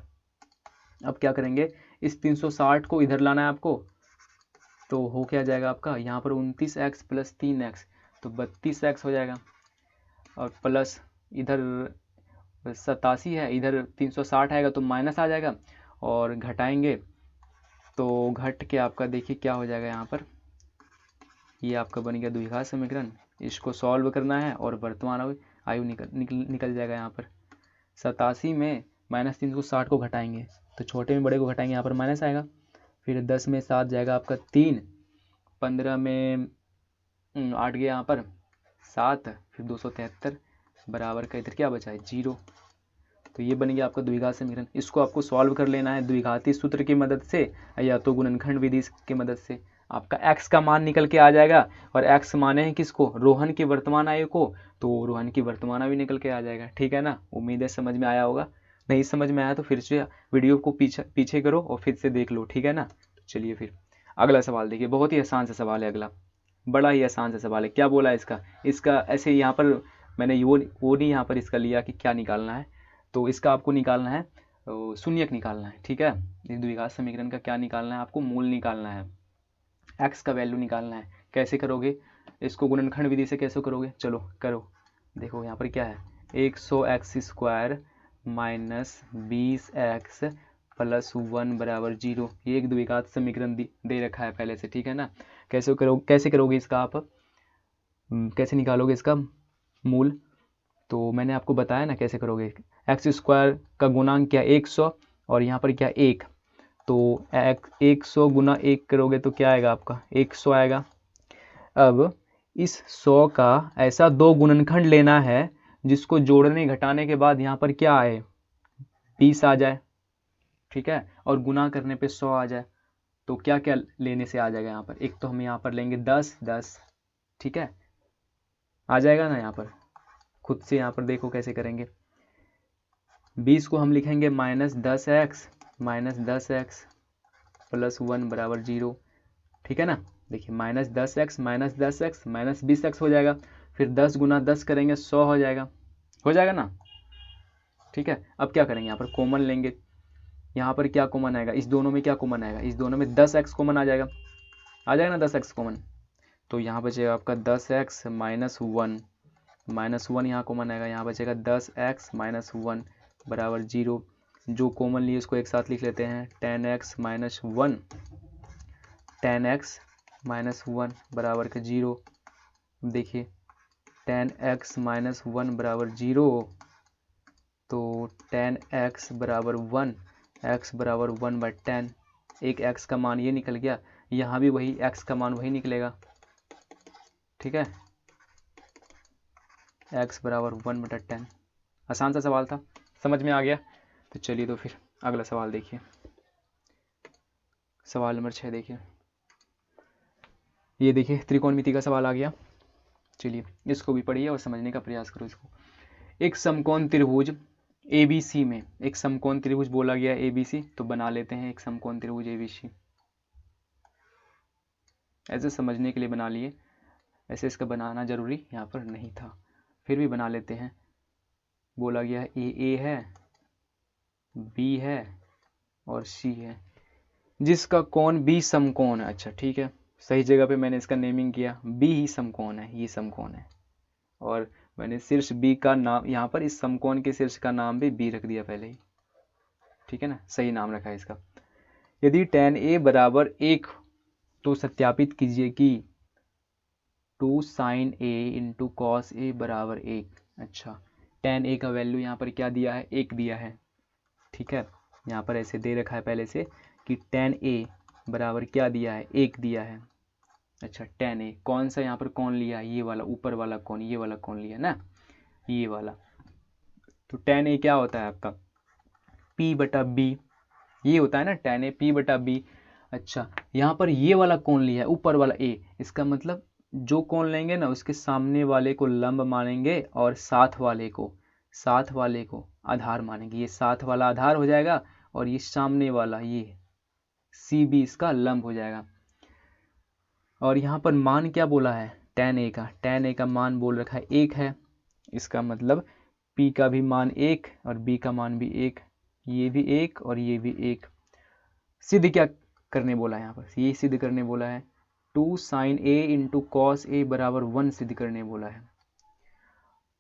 अब क्या करेंगे, इस 360 को इधर लाना है आपको, तो हो क्या जाएगा आपका यहाँ पर 29x प्लस 3x, तो 32x हो जाएगा। और प्लस इधर 87 है, इधर 360 आएगा तो माइनस आ जाएगा, और घटाएंगे तो घट के आपका देखिए क्या हो जाएगा यहाँ पर, ये आपका बन गया द्विघात समीकरण। इसको सॉल्व करना है और वर्तमान आयु निकल जाएगा यहाँ पर। 87 में माइनस 360 को घटाएंगे तो छोटे में बड़े को घटाएंगे, यहाँ पर माइनस आएगा। फिर 10 में 7 जाएगा आपका 3, 15 में 8 गया यहाँ पर 7, फिर 273 बराबर का इधर क्या बचा है 0। तो ये बन गया आपका द्विघात समीकरण। इसको आपको सॉल्व कर लेना है द्विघाती सूत्र की मदद से या तो गुणनखंड विधि की मदद से। आपका x का मान निकल के आ जाएगा, और x माने हैं किसको, रोहन की वर्तमान आयु को, तो रोहन की वर्तमान आयु निकल के आ जाएगा। ठीक है ना, उम्मीद है समझ में आया होगा। नहीं समझ में आया तो फिर से वीडियो को पीछे करो और फिर से देख लो। ठीक है ना, तो चलिए फिर अगला सवाल देखिए। बहुत ही आसान सा सवाल है अगला, बड़ा ही आसान सा सवाल है। क्या बोला है इसका ऐसे यहाँ पर मैंने वो नहीं यहाँ पर इसका लिया कि क्या निकालना है, तो इसका आपको निकालना है शून्यक निकालना है। ठीक है, द्विघात समीकरण का क्या निकालना है आपको, मूल निकालना है, x का वैल्यू निकालना है। कैसे करोगे इसको, गुणनखंड विधि से कैसे करोगे, चलो करो। देखो यहाँ पर क्या है 100x square minus 20x plus 1 बराबर 0। ये एक द्विघात समीकरण दे रखा है पहले से। ठीक है ना, कैसे करोगे इसका, आप कैसे निकालोगे इसका मूल, तो मैंने आपको बताया ना कैसे करोगे। एक्स स्क्वायर का गुणांक क्या 100 और यहाँ पर क्या 1, तो 100 गुना 1 करोगे तो क्या आएगा आपका 100 आएगा। अब इस 100 का ऐसा दो गुणनखंड लेना है जिसको जोड़ने घटाने के बाद यहाँ पर क्या आए 20 आ जाए। ठीक है, और गुना करने पे 100 आ जाए, तो क्या क्या लेने से आ जाएगा यहाँ पर, एक तो हम यहाँ पर लेंगे 10। ठीक है, आ जाएगा ना, यहाँ पर खुद से यहाँ पर देखो कैसे करेंगे। 20 को हम लिखेंगे -10x प्लस 1 बराबर 0। ठीक है ना, देखिए -10x माइनस 20x हो जाएगा। फिर 10 गुना 10 करेंगे 100 हो जाएगा ना। ठीक है, अब क्या करेंगे यहाँ पर कॉमन लेंगे। यहाँ पर क्या कॉमन आएगा, इस दोनों में क्या कॉमन आएगा, इस दोनों में 10x कॉमन आ जाएगा ना 10x कॉमन, तो यहाँ बचेगा आपका 10x माइनस 1 यहाँ कॉमन आएगा, यहाँ बचेगा 10x माइनस 1 बराबर 0। जो कॉमन लिए उसको एक साथ लिख लेते हैं 10x माइनस 1 बराबर का 0। देखिए 10x माइनस 1 बराबर 0, तो 10x बराबर 1, x बराबर 1/10। एक x का मान ये निकल गया, यहाँ भी वही x का मान वही निकलेगा। ठीक है, x बराबर 1/10। आसान सा सवाल था, समझ में आ गया। तो चलिए तो फिर अगला सवाल देखिए, सवाल नंबर 6 देखिए। ये देखिए त्रिकोणमिति का सवाल आ गया। चलिए इसको भी पढ़िए और समझने का प्रयास करो इसको। एक समकोण त्रिभुज ABC में, एक समकोण त्रिभुज बोला गया ABC, तो बना लेते हैं एक समकोण त्रिभुज ABC। ऐसे समझने के लिए बना लिए, ऐसे इसका बनाना जरूरी यहाँ पर नहीं था, फिर भी बना लेते हैं। बोला गया है AA है, B है और C है, जिसका कोण B समकोण है। अच्छा ठीक है, सही जगह पे मैंने इसका नेमिंग किया, B ही समकोण है, ये समकोण है, और मैंने शीर्ष B का नाम यहाँ पर, इस समकोण के शीर्ष का नाम भी B रख दिया पहले ही। ठीक है ना, सही नाम रखा है इसका। यदि tan A बराबर 1, तो सत्यापित कीजिए कि 2 sin A into cos A बराबर 1। अच्छा, tan A का वैल्यू यहाँ पर क्या दिया है, 1 दिया है। ठीक है, यहाँ पर ऐसे दे रखा है पहले से कि tan A बराबर क्या दिया है, 1 दिया है। अच्छा, tan A कौन सा यहाँ पर कौन लिया है, ये वाला ऊपर वाला कौन, ये वाला कौन लिया ना, ये वाला। तो tan A क्या होता है आपका P/B, ये होता है ना tan A P/B। अच्छा, यहाँ पर ये वाला कौन लिया है, ऊपर वाला A, इसका मतलब जो कौन लेंगे ना उसके सामने वाले को लंब मानेंगे और साथ वाले को आधार मानेंगे। ये साथ वाला आधार हो जाएगा और ये सामने वाला ये CB इसका लंब हो जाएगा। और यहाँ पर मान क्या बोला है, tan a का मान बोल रखा है 1 है, इसका मतलब p का भी मान 1 और b का मान भी 1, ये भी 1 और ये भी 1। सिद्ध क्या करने बोला है यहाँ पर, ये सिद्ध करने बोला है 2 sin a into cos a बराबर 1 सिद्ध करने बोला है।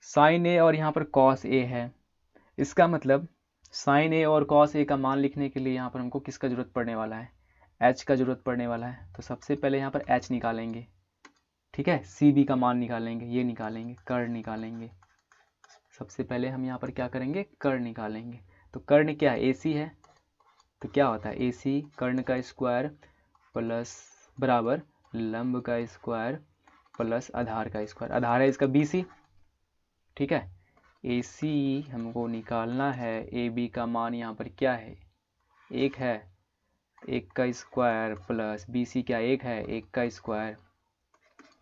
sin a और यहाँ पर cos a है, इसका मतलब sin a और cos a का मान लिखने के लिए यहाँ पर हमको किसका जरूरत पड़ने वाला है, h का जरूरत पड़ने वाला है। तो सबसे पहले यहाँ पर h निकालेंगे, ठीक है, cb का मान निकालेंगे, ये निकालेंगे, कर्ण निकालेंगे। सबसे पहले हम यहाँ पर क्या करेंगे, कर्ण निकालेंगे। तो कर्ण क्या है, ac है, तो क्या होता है ac कर्ण का स्क्वायर प्लस बराबर लंब का स्क्वायर प्लस आधार का स्क्वायर। आधार है इसका bc, ठीक है। AC हमको निकालना है, AB का मान यहाँ पर क्या है, 1 है, 1 का स्क्वायर प्लस BC क्या 1 है, 1 का स्क्वायर,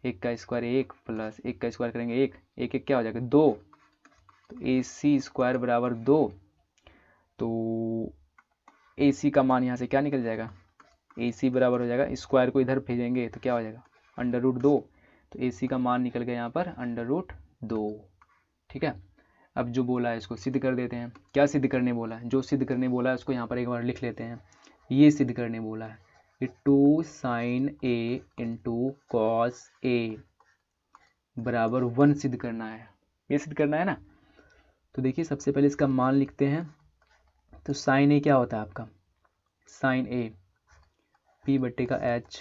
1 का स्क्वायर 1 प्लस 1 का स्क्वायर करेंगे 1, 1 1 क्या हो जाएगा 2, तो AC स्क्वायर बराबर 2। तो AC का मान यहाँ से क्या निकल जाएगा, AC बराबर हो जाएगा, स्क्वायर को इधर भेजेंगे तो क्या हो जाएगा √2, तो AC का मान निकल गया यहाँ पर √2, ठीक है। अब जो बोला है इसको सिद्ध कर देते हैं। क्या सिद्ध करने बोला है, जो सिद्ध करने बोला है उसको यहाँ पर एक बार लिख लेते हैं। ये सिद्ध करने बोला है कि 2 sin a into cos a बराबर 1 सिद्ध करना है, ये सिद्ध करना है ना। तो देखिए सबसे पहले इसका मान लिखते हैं। तो sin a क्या होता है आपका, sin a p बट्टे का h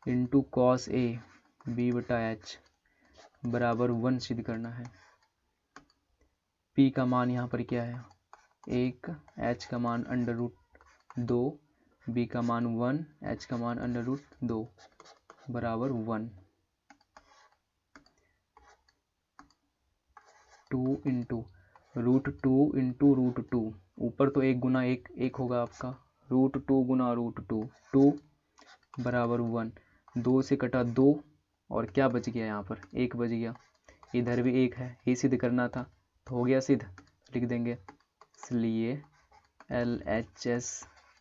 into cos a b बटा h बराबर 1 सिद्ध करना है। p का मान यहाँ पर क्या है 1, h का मान √2, b का मान 1, h का मान √2 बराबर 1। 2 इंटू √2 इंटू √2, ऊपर तो 1 गुना 1 1 होगा आपका, √2 गुना √2 2 बराबर 1। 2 से कटा 2 और क्या बच गया यहाँ पर 1 बच गया, इधर भी 1 है, ये सिद्ध करना था तो हो गया सिद्ध, लिख देंगे। इसलिए LHS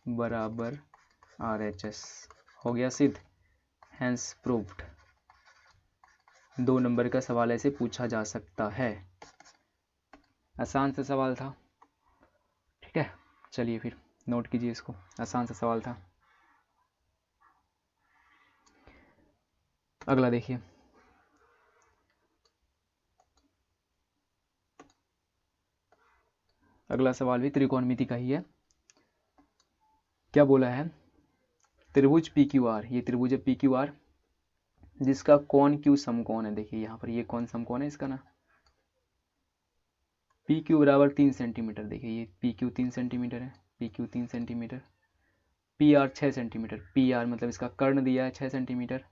बराबर RHS हो गया सिद्ध, हैंस प्रूव्ड। 2 नंबर का सवाल ऐसे पूछा जा सकता है, आसान सा सवाल था, ठीक है। चलिए फिर नोट कीजिए इसको, आसान सा सवाल था। अगला देखिए, अगला सवाल भी त्रिकोणमिति का ही है। क्या बोला है, त्रिभुज PQR, ये त्रिभुज है PQR जिसका कोण Q समकोण है। देखिए यहाँ पर ये कौन समकोण है इसका ना, PQ बराबर 3 सेंटीमीटर। देखिए ये PQ 3 सेंटीमीटर है, PQ 3 centimetre, PR 6 centimetre, PR मतलब इसका कर्ण दिया है 6 सेंटीमीटर,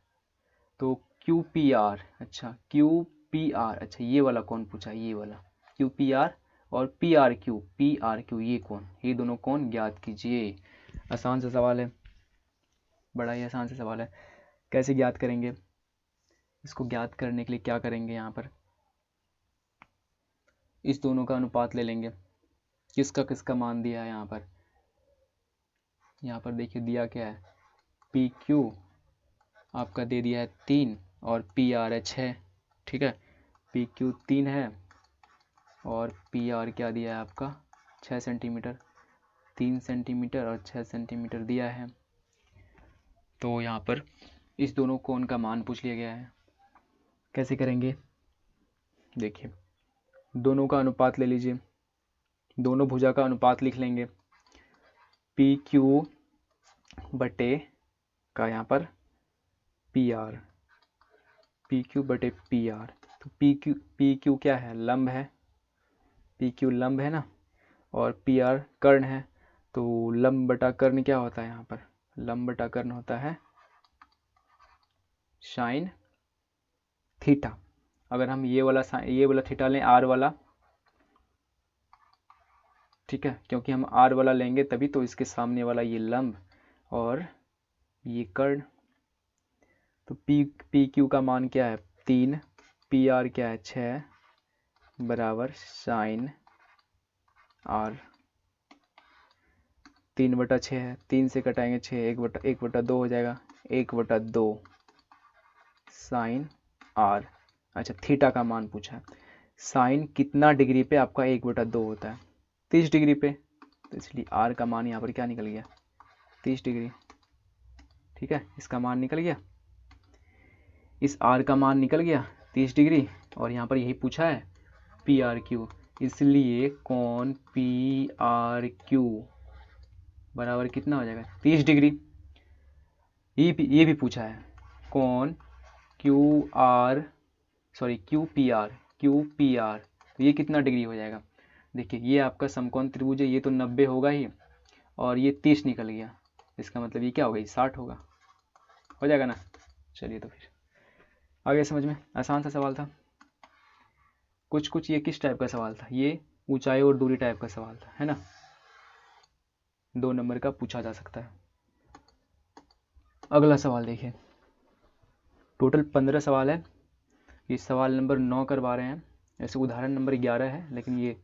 तो QPR, अच्छा QPR, अच्छा ये वाला कौन पूछा, ये वाला QPR और PRQ ये कौन, ये दोनों कौन ज्ञात कीजिए। आसान सा सवाल है, बड़ा ही आसान सा सवाल है। कैसे ज्ञात करेंगे, इसको ज्ञात करने के लिए क्या करेंगे, यहाँ पर इस दोनों का अनुपात ले लेंगे, किसका किसका मान दिया है यहाँ पर देखिए दिया क्या है, PQ आपका दे दिया है 3 और PR है 6, ठीक है। PQ 3 है और PR क्या दिया है आपका 6 सेंटीमीटर, 3 सेंटीमीटर और 6 सेंटीमीटर दिया है। तो यहाँ पर इस दोनों कोण का मान पूछ लिया गया है। कैसे करेंगे, देखिए दोनों का अनुपात ले लीजिए, दोनों भुजा का अनुपात लिख लेंगे, PQ बटे का यहाँ पर PR, PQ बटे PR, तो PQ क्या है, लंब है, PQ लंब है ना, और PR कर्ण है। तो लंब बटा कर्ण क्या होता है, यहाँ पर लंब बटा कर्ण होता है साइन थीटा। अगर हम ये वाला थीटा लें R वाला, ठीक है, क्योंकि हम R वाला लेंगे तभी तो इसके सामने वाला ये लंब और ये कर्ण। तो PQ का मान क्या है 3, PR क्या है 6 बराबर साइन R, 3/6 है, 3 से कटाएंगे 6, 1/2 हो जाएगा, 1/2 साइन आर। अच्छा, थीटा का मान पूछा है। साइन कितना डिग्री पे आपका 1/2 होता है? 30 डिग्री पे, तो इसलिए आर का मान यहाँ पर क्या निकल गया? 30 डिग्री। ठीक है, इसका मान निकल गया, इस आर का मान निकल गया 30 डिग्री। और यहाँ पर यही पूछा है पी आर क्यू, इसलिए कौन पी आर क्यू बराबर कितना हो जाएगा? 30 डिग्री। ये भी पूछा है कौन क्यू पी आर, तो ये कितना डिग्री हो जाएगा? देखिए, ये आपका समकोण त्रिभुज है, ये तो 90 होगा ही, और ये 30 निकल गया, इसका मतलब ये क्या होगा? 60 होगा। हो जाएगा ना? चलिए तो फिर आगे समझ में। आसान सा सवाल था। कुछ ये किस टाइप का सवाल था? ये ऊंचाई और दूरी टाइप का सवाल था, है ना? 2 नंबर का पूछा जा सकता है। अगला सवाल देखिए, टोटल 15 सवाल है। ये सवाल नंबर 9 करवा रहे हैं, ऐसे उदाहरण नंबर 11 है, लेकिन ये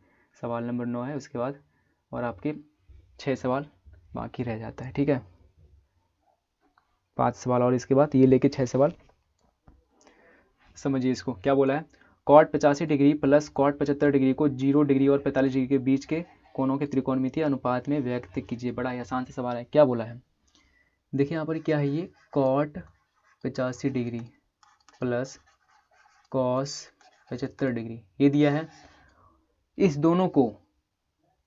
सवाल नंबर 9 है। उसके बाद और आपके 6 सवाल बाकी रह जाता है। ठीक है, 5 सवाल और इसके बाद ये लेके 6 सवाल। समझिए इसको क्या बोला है। Cot 85 degree plus cot 75 degree को 0 डिग्री और 45 डिग्री के बीच के कोणों के त्रिकोणमितीय अनुपात में व्यक्त कीजिए। बड़ा ही आसान सा सवाल है। क्या बोला है? देखिए यहाँ पर क्या है, ये cot 85 degree plus cos 75 degree ये दिया है। इस दोनों को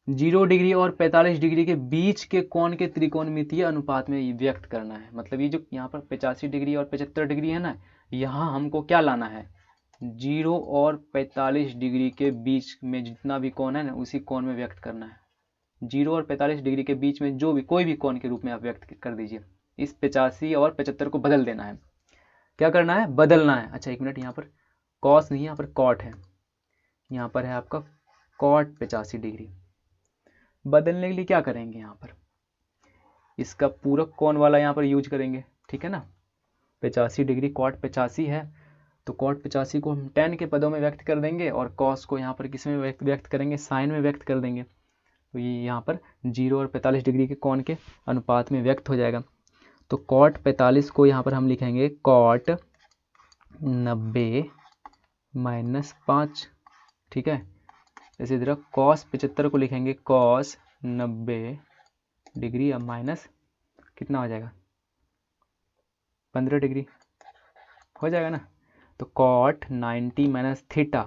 0 डिग्री और 45 डिग्री के बीच के कोण के त्रिकोणमितीय अनुपात में व्यक्त करना है। मतलब ये जो यहाँ पर 85 डिग्री और 75 डिग्री है ना, यहाँ हमको क्या लाना है? 0 और 45 डिग्री के बीच में जितना भी कोण है ना, उसी कोण में व्यक्त करना है। 0 और 45 डिग्री के बीच में जो भी कोई भी कोण के रूप में आप व्यक्त कर दीजिए। इस 85 और 75 को बदल देना है। क्या करना है? बदलना है। अच्छा, 1 मिनट, यहाँ पर कॉस नहीं, यहाँ पर कॉट है। यहाँ पर है आपका कॉट 85 डिग्री। बदलने के लिए क्या करेंगे? यहाँ पर इसका पूरक कोण वाला यहाँ पर यूज करेंगे। ठीक है ना? 85 डिग्री कॉट 85 है, तो कॉट 85 को हम tan के पदों में व्यक्त कर देंगे, और कॉस को यहाँ पर किस में व्यक्त करेंगे? साइन में व्यक्त कर देंगे। तो ये यहाँ पर 0 और 45 डिग्री के कोण के अनुपात में व्यक्त हो जाएगा। तो कॉट 45 को यहाँ पर हम लिखेंगे कॉट 90 माइनस 5। ठीक है, इसी तरह कॉस 75 को लिखेंगे कॉस 90 डिग्री अब माइनस कितना हो जाएगा? 15 डिग्री हो जाएगा ना? तो cot 90 minus theta,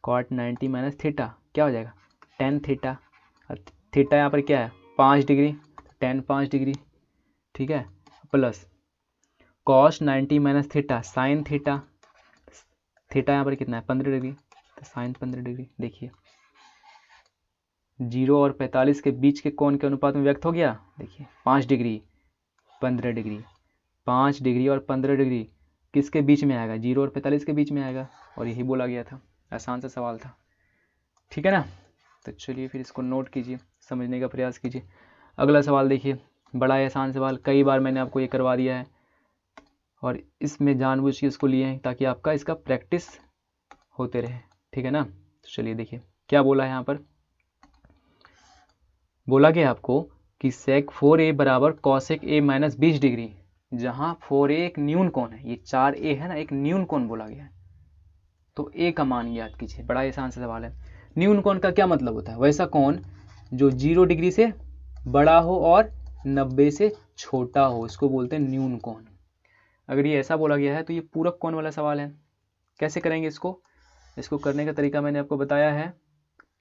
cot 90 minus theta क्या हो जाएगा? tan theta. थीटा यहाँ पर क्या है? 5 डिग्री, tan 5 डिग्री। ठीक है, plus cos 90 minus theta sine theta. Theta यहाँ पर कितना है? 15 डिग्री, तो साइन 15 डिग्री। देखिए 0 और 45 के बीच के कोण के अनुपात में व्यक्त हो गया। देखिए 5 डिग्री 15 डिग्री, 5 डिग्री और 15 डिग्री किसके बीच में आएगा? 0 और 45 के बीच में आएगा, और यही बोला गया था। आसान सा सवाल था। ठीक है ना? तो चलिए फिर इसको नोट कीजिए, समझने का प्रयास कीजिए। अगला सवाल देखिए, बड़ा आसान सवाल, कई बार मैंने आपको ये करवा दिया है, और इसमें जानबूझ के इसको लिए हैं ताकि आपका इसका प्रैक्टिस होते रहे। ठीक है ना? तो चलिए देखिए क्या बोला है यहाँ पर। बोला गया आपको कि सेक 4a बराबर कॉसेक a माइनस 20 डिग्री, जहाँ 4a एक न्यून कोण है, ये 4a है ना, एक न्यून कोण बोला गया है। तो a का मान याद कीजिए। बड़ा आसान सा सवाल है। न्यून कोण का क्या मतलब होता है? वैसा कोण जो 0 डिग्री से बड़ा हो और 90 से छोटा हो, इसको बोलते हैं न्यून कोण। अगर ये ऐसा बोला गया है तो ये पूरक कोण वाला सवाल है। कैसे करेंगे इसको करने का तरीका मैंने आपको बताया है।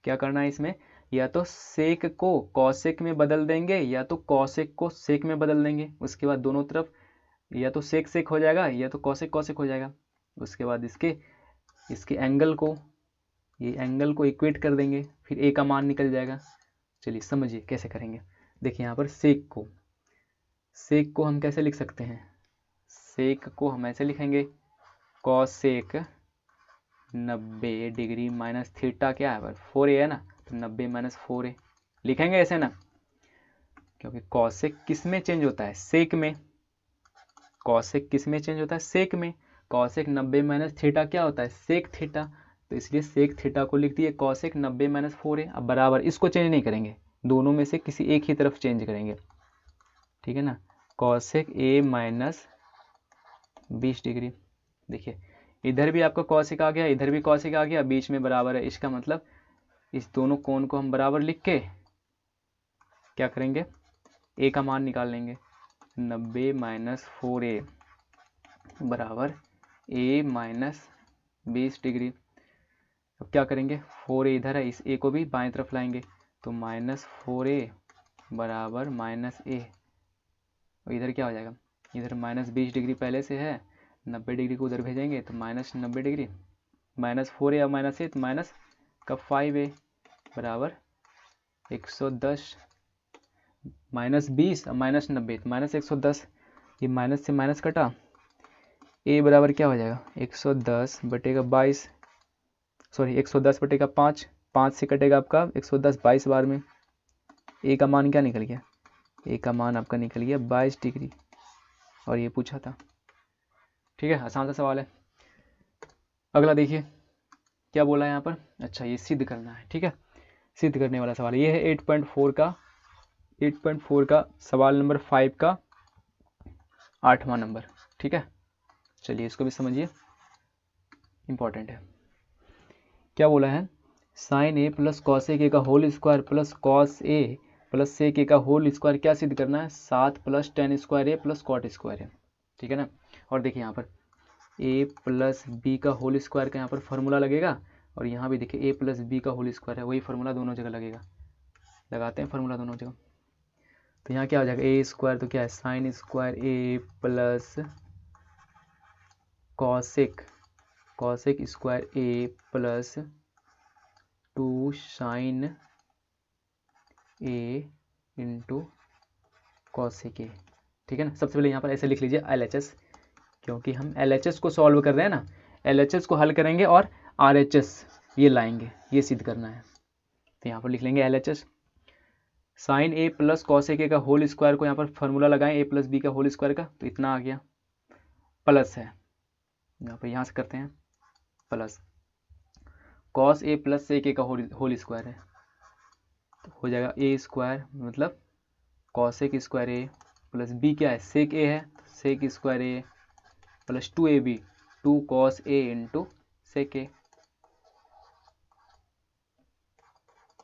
क्या करना है इसमें? या तो सेक को कॉसेक में बदल देंगे, या तो कॉसेक को सेक में बदल देंगे। उसके बाद दोनों तरफ या तो सेक सेक हो जाएगा, या तो कॉसेक कॉसेक हो जाएगा। उसके बाद इसके एंगल को इक्वेट कर देंगे, फिर ए का मान निकल जाएगा। चलिए समझिए कैसे करेंगे। देखिए यहाँ पर सेक को हम कैसे लिख सकते हैं? सेक को हम ऐसे लिखेंगे कॉसेक 90 डिग्री माइनस थीटा क्या है? 4a है ना, तो 90 माइनस 4a लिखेंगे ऐसे ना, क्योंकि कॉसेक किस में चेंज होता है? सेक में। कॉसेक किस में चेंज होता है? सेक में। कॉसेक 90 माइनस थीटा क्या होता है? Sec theta. तो इसलिए सेक थीटा को लिख दिए कॉसेक 90 माइनस 4a। अब बराबर इसको चेंज नहीं करेंगे, दोनों में से किसी एक ही तरफ चेंज करेंगे। ठीक है ना? Cosec a minus 20 degree. देखिए इधर भी आपका कॉसिक आ गया, इधर भी कॉसिक आ गया, बीच में बराबर है। इसका मतलब इस दोनों कोण को हम बराबर लिख के क्या करेंगे, ए का मान निकाल लेंगे। 90 माइनस 4a बराबर a माइनस 20 डिग्री। अब क्या करेंगे, 4a इधर है, इस a को भी बाएं तरफ लाएंगे, तो माइनस 4a बराबर माइनस a। और इधर क्या हो जाएगा, इधर माइनस 20 डिग्री पहले से है, 90 डिग्री को उधर भेजेंगे तो माइनस 90 डिग्री, माइनस 4a और माइनस a, तो माइनस का 5a बराबर 110, माइनस 20 और माइनस 90 तो माइनस 110। ये माइनस से माइनस कटा, a बराबर क्या हो जाएगा, 110 बटेगा 22, सॉरी 110 बटेगा 5, 5 से कटेगा आपका 110 22 बार में। a का मान क्या निकल गया, a का मान आपका निकल गया 22 डिग्री, और ये पूछा था। ठीक है, आसान सा सवाल है। अगला देखिए क्या बोला है यहाँ पर। अच्छा, ये सिद्ध करना है। ठीक है, सिद्ध करने वाला सवाल ये है 8.4 का सवाल नंबर 5 का 8वां नंबर। ठीक है, चलिए इसको भी समझिए, इंपॉर्टेंट है। क्या बोला है, sign A plus cos A का whole square plus cos A plus sec ए का होल स्क्वायर क्या सिद्ध करना है, 7 प्लस टेन स्क्वायर ए प्लस कॉट स्क्वायर है। ठीक है ना। और देखिए यहाँ पर a प्लस बी का होल स्क्वायर का यहाँ पर फॉर्मूला लगेगा, और यहाँ भी देखिए a प्लस बी का होल स्क्वायर है, वही फार्मूला दोनों जगह लगेगा। लगाते हैं फार्मूला दोनों जगह, तो यहाँ क्या हो जाएगा, a स्क्वायर तो क्या है, sine square a plus cosec square a plus 2 sine a into cosec a। ठीक है ना। सबसे पहले यहाँ पर ऐसे लिख लीजिए LHS, क्योंकि हम LHS को सॉल्व कर रहे हैं ना, LHS को हल करेंगे और RHS ये लाएंगे, ये सिद्ध करना है। तो यहाँ पर लिख लेंगे LHS, sine a plus cosec a का होल स्क्वायर को यहाँ पर फॉर्मूला लगाएं a प्लस बी का होल स्क्वायर का, तो इतना आ गया, प्लस है यहाँ पर, यहाँ से करते हैं plus cos a plus sec a का होल स्क्वायर है, तो हो जाएगा a स्क्वायर मतलब cosec square a plus b क्या है, सेक a है, sec square a plus 2ab 2 cos a into sec a।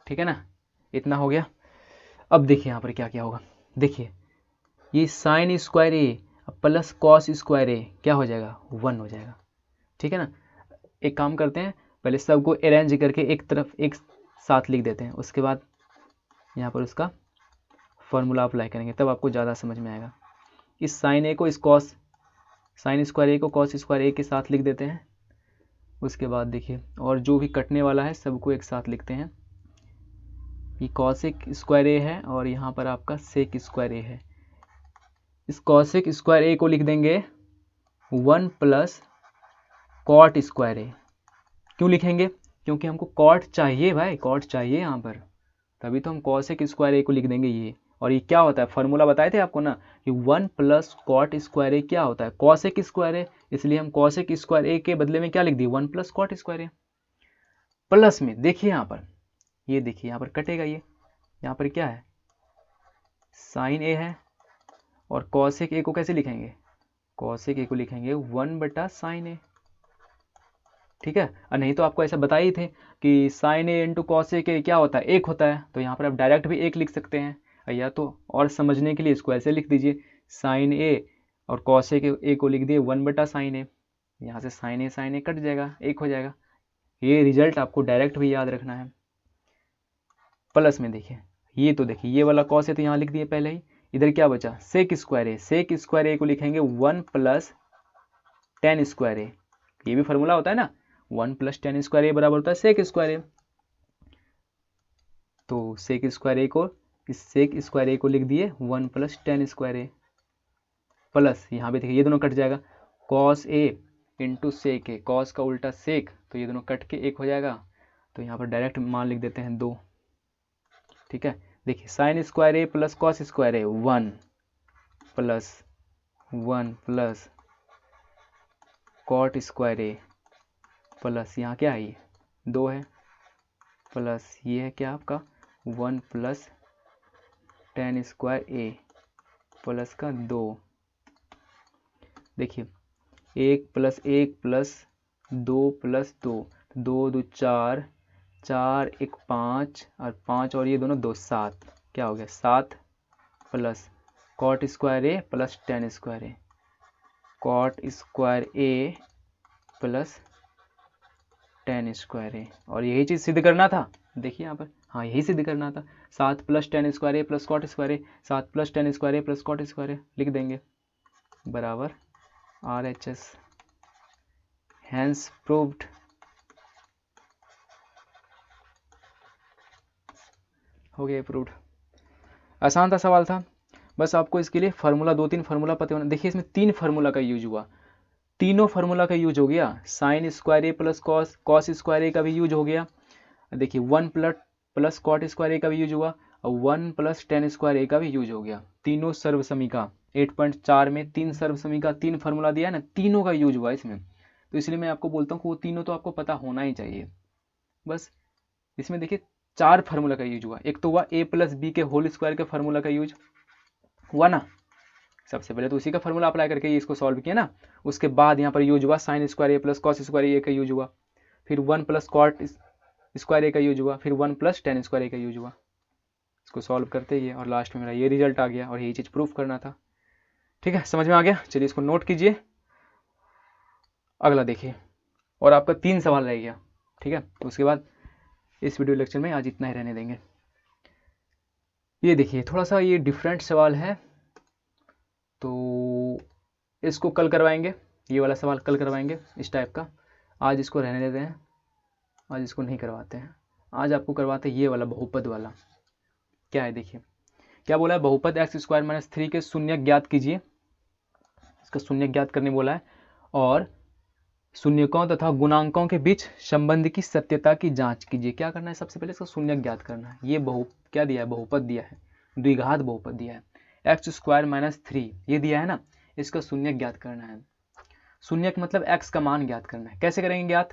ठीक है ना, इतना हो गया। अब देखिए यहाँ पर क्या क्या होगा, देखिए ये sign square a plus cos square a क्या हो जाएगा, 1 हो जाएगा। ठीक है ना। एक काम करते हैं, पहले सबको अरेंज करके एक तरफ एक साथ लिख देते हैं, उसके बाद यहाँ पर उसका फॉर्मूला अप्लाई करेंगे, तब आपको ज़्यादा समझ में आएगा। इस साइन a को इस कॉस साइन स्क्वायर a को कॉस स्क्वायर a के साथ लिख देते हैं। उसके बाद देखिए, और जो भी कटने वाला है सबको एक साथ लिखते हैं। ये कॉसेक स्क्वायर a है और यहाँ पर आपका सेक स्क्वायर a है। इस कॉसेक स्क्वायर a को लिख देंगे 1 प्लस कॉट स्क्वायर a। क्यों लिखेंगे, क्योंकि हमको कॉट चाहिए भाई, कॉट चाहिए यहाँ पर, तभी तो हम कॉसेक स्क्वायर a को लिख देंगे ये। और ये क्या होता है, फॉर्मूला बताए थे आपको ना कि 1 प्लस कॉट स्क्वायर a क्या होता है, कॉसेक स्क्वायर a, इसलिए हम कॉसेक स्क्वायर a के बदले में क्या लिख दिए, 1 plus cot square a। Plus में देखिए यहाँ पर, ये देखिए यहाँ पर कटेगा, ये यहाँ पर क्या है, साइन a है, और कॉसेक a को कैसे लिखेंगे, कॉसेक a को लिखेंगे 1 बटा साइन a। ठीक है, और नहीं तो आपको ऐसा बताए ही थे कि sine a into cosec a क्या होता है, एक होता है, तो यहाँ पर आप डायरेक्ट भी एक लिख सकते हैं, या तो और समझने के लिए इसको ऐसे लिख दीजिए, साइन a और कॉसेक a को लिख दिए 1 बटा साइन a, यहाँ से साइन a कट जाएगा, एक हो जाएगा। ये रिजल्ट आपको डायरेक्ट भी याद रखना है। प्लस में देखिए, ये तो देखिए ये वाला कॉस है तो यहाँ लिख दिए पहले ही, इधर क्या बचा, सेक स्क्वायर a को लिखेंगे 1 प्लस टेन स्क्वायर a, ये भी फार्मूला होता है ना, 1 प्लस टेन स्क्वायर a बराबर होता है सेक स्क्वायर a। तो सेक स्क्वायर a को, इस सेक स्क्वायर a को लिख दिए 1 plus tan square a, plus यहाँ पे देखिए ये दोनों कट जाएगा, cos a into sec a, cos का उल्टा सेक, तो ये दोनों कट के एक हो जाएगा, तो यहाँ पर डायरेक्ट मान लिख देते हैं 2। ठीक है, देखिए sine square a plus cos square a 1 plus cot square a plus यहाँ क्या है, ये 2 है, प्लस ये है क्या आपका 1 plus tan square a plus का 2। देखिए 1 प्लस 1 प्लस 2 प्लस 2, 2 2 4, 4 1 5 और 5 और ये दोनों 2 7, क्या हो गया 7 प्लस कॉट स्क्वायर ए प्लस टेन स्क्वायर ए, कॉट स्क्वायर ए प्लस टेन स्क्वायर ए, और यही चीज़ सिद्ध करना था। देखिए यहाँ पर, हाँ यही सिद्ध करना था। 7 प्लस टेन स्क्वायर ए प्लस कॉट स्क्वायर ए, 7 प्लस टेन स्क्वायर ए प्लस कॉट स्क्वायर ए लिख देंगे बराबर RHS, हैंस प्रूव्ड। हो गया प्रूव्ड। आसान था सवाल था, बस आपको इसके लिए फार्मूला 2-3 फार्मूला पता होना। देखिए इसमें 3 फार्मूला का यूज हुआ, तीनों फार्मूला का यूज हो गया। साइन स्क्वायर ए प्लस कॉस, कॉस स्क्वायर ए का भी यूज हो गया। देखिए 1 प्लस कॉट स्क्वायर ए का भी यूज हुआ और 1 प्लस टेन स्क्वायर ए का भी यूज हो गया। तीनों सर्वसमीका 8.4 में 3 सर्वसमीका 3 फार्मूला दिया है ना, तीनों का यूज हुआ इसमें। तो इसलिए मैं आपको बोलता हूँ कि वो तीनों तो आपको पता होना ही चाहिए। बस इसमें देखिए 4 फार्मूला का यूज हुआ। एक तो हुआ a प्लस बी के होल स्क्वायर के फार्मूला का यूज हुआ ना, सबसे पहले तो उसी का फार्मूला अप्लाई करके ये इसको सॉल्व किया ना। उसके बाद यहाँ पर यूज हुआ साइन स्क्वायर ए प्लस कॉस स्क्वायर ए का यूज हुआ, फिर 1 प्लस कॉट स्क्वायर ए का यूज हुआ, फिर 1 प्लस टेन स्क्वायर ए का यूज हुआ। इसको सॉल्व करते ही और लास्ट में मेरा ये रिजल्ट आ गया और यही चीज़ प्रूफ करना था। ठीक है, समझ में आ गया। चलिए इसको नोट कीजिए, अगला देखिए। और आपका 3 सवाल रह गया। ठीक है, तो उसके बाद इस वीडियो लेक्चर में आज इतना ही रहने देंगे। ये देखिए थोड़ा सा ये डिफरेंट सवाल है, तो इसको कल करवाएंगे। ये वाला सवाल कल करवाएंगे इस टाइप का। आज इसको रहने देते हैं, आज इसको नहीं करवाते हैं। आज आपको करवाते हैं ये वाला बहुपद वाला। क्या है देखिए, क्या बोला है, बहुपद x स्क्वायर माइनस 3 के शून्य ज्ञात कीजिए। इसका शून्य ज्ञात करने बोला है, और शून्यकों तथा गुणांकों के बीच संबंध की सत्यता की जांच कीजिए। क्या करना है, सबसे पहले इसका शून्य ज्ञात करना है। ये क्या दिया है, बहुपद दिया है, द्विघात बहुपद दिया है। एक्स स्क्वायर माइनस 3 ये दिया है ना, इसका शून्य ज्ञात करना है। शून्य मतलब एक्स का मान ज्ञात करना है। कैसे करेंगे ज्ञात,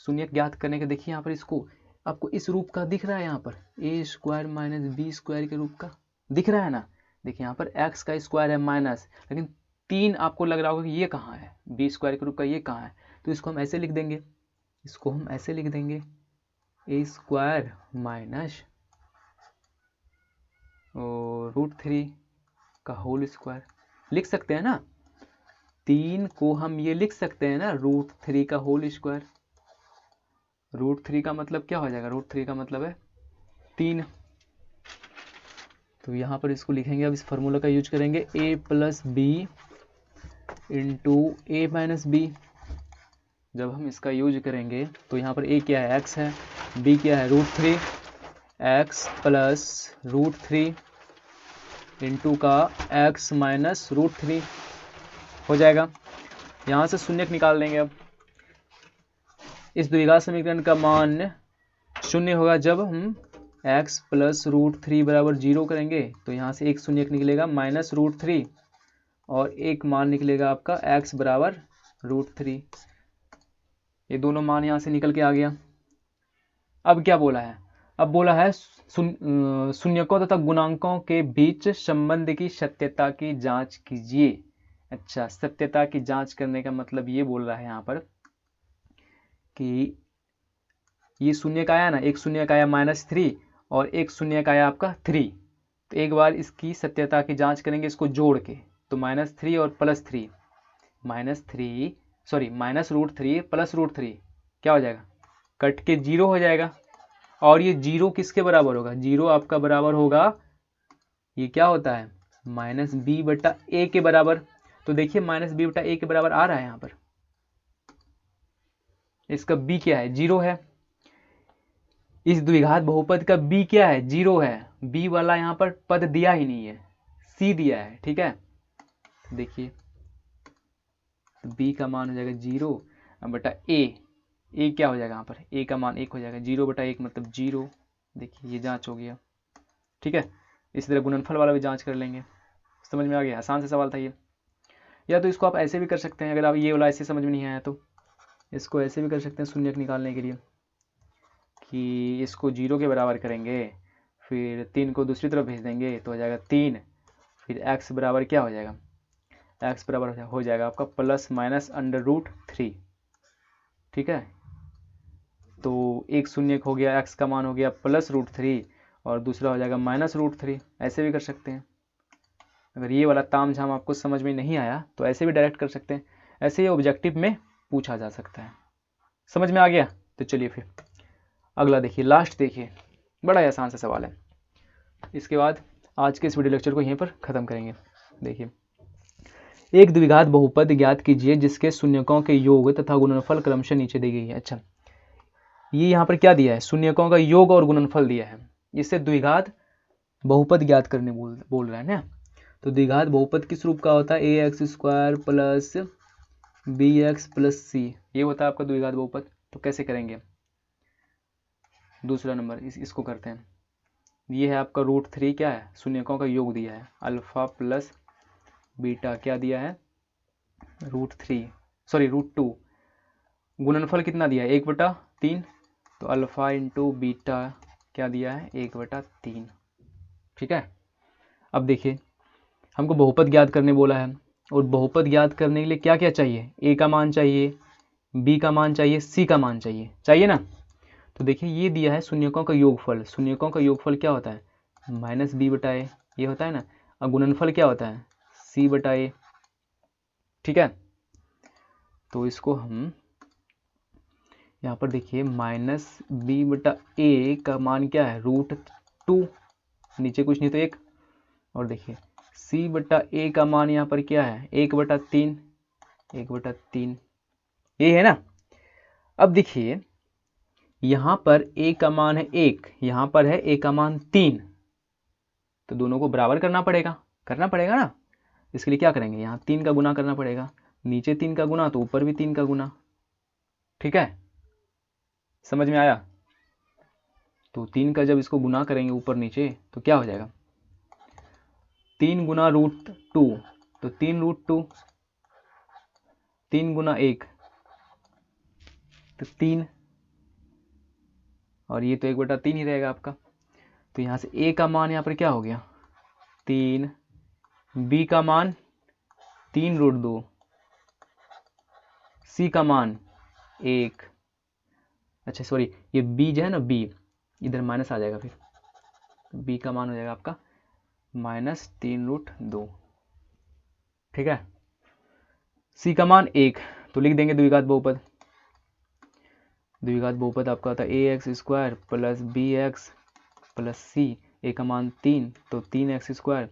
शून्य ज्ञात करने के देखिए यहाँ पर इसको आपको इस रूप का दिख रहा है, यहाँ पर ए स्क्वायर माइनस बी स्क्वायर के रूप का दिख रहा है ना। देखिए यहाँ पर एक्स का स्क्वायर है माइनस, लेकिन 3 आपको लग रहा होगा कि ये कहाँ है, बी स्क्वायर के रूप का ये कहाँ है। तो इसको हम ऐसे लिख देंगे, इसको हम ऐसे लिख देंगे ए स्क्वायर माइनस और √3 का होल स्क्वायर लिख सकते हैं ना। 3 को हम ये लिख सकते हैं ना √3 का होल स्क्वायर। √3 का मतलब क्या हो जाएगा, √3 का मतलब है 3। तो यहाँ पर इसको लिखेंगे, अब इस फार्मूला का यूज करेंगे a plus b into a minus b. जब हम इसका यूज करेंगे तो यहाँ पर a क्या है, x है, b क्या है √3, x प्लस √3 इंटू का x माइनस √3 हो जाएगा। यहाँ से शून्य निकाल देंगे। अब इस द्विघात समीकरण का मान शून्य होगा जब हम x प्लस √3 बराबर 0 करेंगे। तो यहाँ से एक शून्य निकलेगा माइनस √3 और एक मान निकलेगा आपका x बराबर √3। ये दोनों मान यहाँ से निकल के आ गया। अब क्या बोला है, अब बोला है शून्यकों तथा गुणांकों के बीच संबंध की सत्यता की जांच कीजिए। अच्छा, सत्यता की जांच करने का मतलब ये बोल रहा है यहाँ पर कि ये शून्य का आया ना, एक शून्य का आया -3 और एक शून्य का आया आपका 3। तो एक बार इसकी सत्यता की जांच करेंगे इसको जोड़ के। तो -3 और +3, -√3 प्लस √3 क्या हो जाएगा, कट के 0 हो जाएगा। और ये 0 किसके बराबर होगा, 0 आपका बराबर होगा, ये क्या होता है -b/a के बराबर। तो देखिए -b/a के बराबर आ रहा है यहाँ पर। इसका b क्या है, 0 है। इस द्विघात बहुपद का b क्या है, 0 है। b वाला यहाँ पर पद दिया ही नहीं है, c दिया है। ठीक है, देखिए b का मान हो जाएगा 0/a। a क्या हो जाएगा यहाँ पर, a का मान 1 हो जाएगा। 0/1 मतलब 0। देखिए ये जांच हो गया। ठीक है, इसी तरह गुणनफल वाला भी जांच कर लेंगे। समझ में आ गया, आसान सा सवाल था ये। या तो इसको आप ऐसे भी कर सकते हैं, अगर आप ये वाला ऐसे समझ में नहीं आया तो इसको ऐसे भी कर सकते हैं शून्य निकालने के लिए, कि इसको 0 के बराबर करेंगे, फिर 3 को दूसरी तरफ भेज देंगे तो हो जाएगा 3। फिर x बराबर क्या हो जाएगा, x बराबर हो जाएगा आपका +- √3। ठीक है, तो एक शून्य हो गया, x का मान हो गया +√3 और दूसरा हो जाएगा -√3। ऐसे भी कर सकते हैं। अगर ये वाला ताम झाम आपको समझ में नहीं आया तो ऐसे भी डायरेक्ट कर सकते हैं। ऐसे ही ऑब्जेक्टिव में पूछा जा सकता है। समझ में आ गया? तो चलिए फिर अगला देखिए, लास्ट देखिए, बड़ा ही आसान सा सवाल है। इसके बाद आज के इस वीडियो लेक्चर को यहीं पर ख़त्म करेंगे। देखिए, एक द्विघात बहुपद ज्ञात कीजिए जिसके शून्यकों के योग तथा गुणनफल क्रमशः नीचे दी गई है। अच्छा, ये यहाँ पर क्या दिया है? शून्यकों का योग और गुणनफल दिया है। इससे द्विघात बहुपद ज्ञात करने बोल रहा है ना। तो द्विघात बहुपद किस रूप का होता है? ax² plus bx plus c, ये होता है आपका द्विघात बहुपद। तो कैसे करेंगे? दूसरा नंबर इसको करते हैं। ये है आपका √3, क्या है? शून्यकों का योग दिया है। अल्फा प्लस बीटा क्या दिया है? √2। गुणनफल कितना दिया है? 1/3। तो अल्फा इंटू बीटा क्या दिया है? 1/3। ठीक है। अब देखिए, हमको बहुपद ज्ञात करने बोला है, और बहुपद ज्ञात करने के लिए क्या क्या चाहिए? a का मान चाहिए, b का मान चाहिए, c का मान चाहिए ना। तो देखिए, ये दिया है शून्यकों का योगफल। शून्यकों का योगफल क्या होता है? -b/a, ये होता है ना। और गुणनफल क्या होता है? c/a। ठीक है, तो इसको हम यहाँ पर देखिए, -b/a का मान क्या है? √2, नीचे कुछ नहीं तो 1। और देखिए c/a का मान यहाँ पर क्या है? 1/3, 1/3, ये है ना। अब देखिए, यहाँ पर a का मान है 1, यहाँ पर है a का मान 3, तो दोनों को बराबर करना पड़ेगा ना। इसके लिए क्या करेंगे? यहाँ 3 का गुना करना पड़ेगा। नीचे 3 का गुना तो ऊपर भी 3 का गुना। ठीक है, समझ में आया? तो 3 का जब इसको गुना करेंगे ऊपर नीचे तो क्या हो जाएगा? 3 गुना √2, तो 3√2, 3 गुना 1 तो 3, और ये तो 1/3 ही रहेगा आपका। तो यहाँ से a का मान यहाँ पर क्या हो गया? 3, b का मान 3√2, c का मान 1। अच्छा सॉरी, ये b जो है ना, b इधर माइनस आ जाएगा, फिर b का मान हो जाएगा आपका -3√2। ठीक है, c का मान 1, तो लिख देंगे द्विघात बहुपद। द्विघात बहुपद आपका होता है ax² plus bx plus c। a का मान 3, तो 3x²,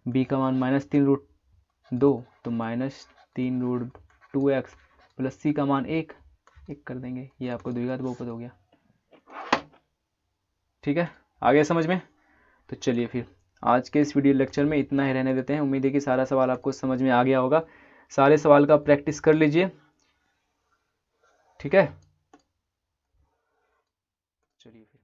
b का मान -3√2, तो -3√2x प्लस c का मान 1 कर देंगे। ये आपको द्विघात बहुपद हो गया। ठीक है, आ गया समझ में? तो चलिए फिर आज के इस वीडियो लेक्चर में इतना ही रहने देते हैं। उम्मीद है कि सारा सवाल आपको समझ में आ गया होगा। सारे सवाल का प्रैक्टिस कर लीजिए। ठीक है, चलिए फिर।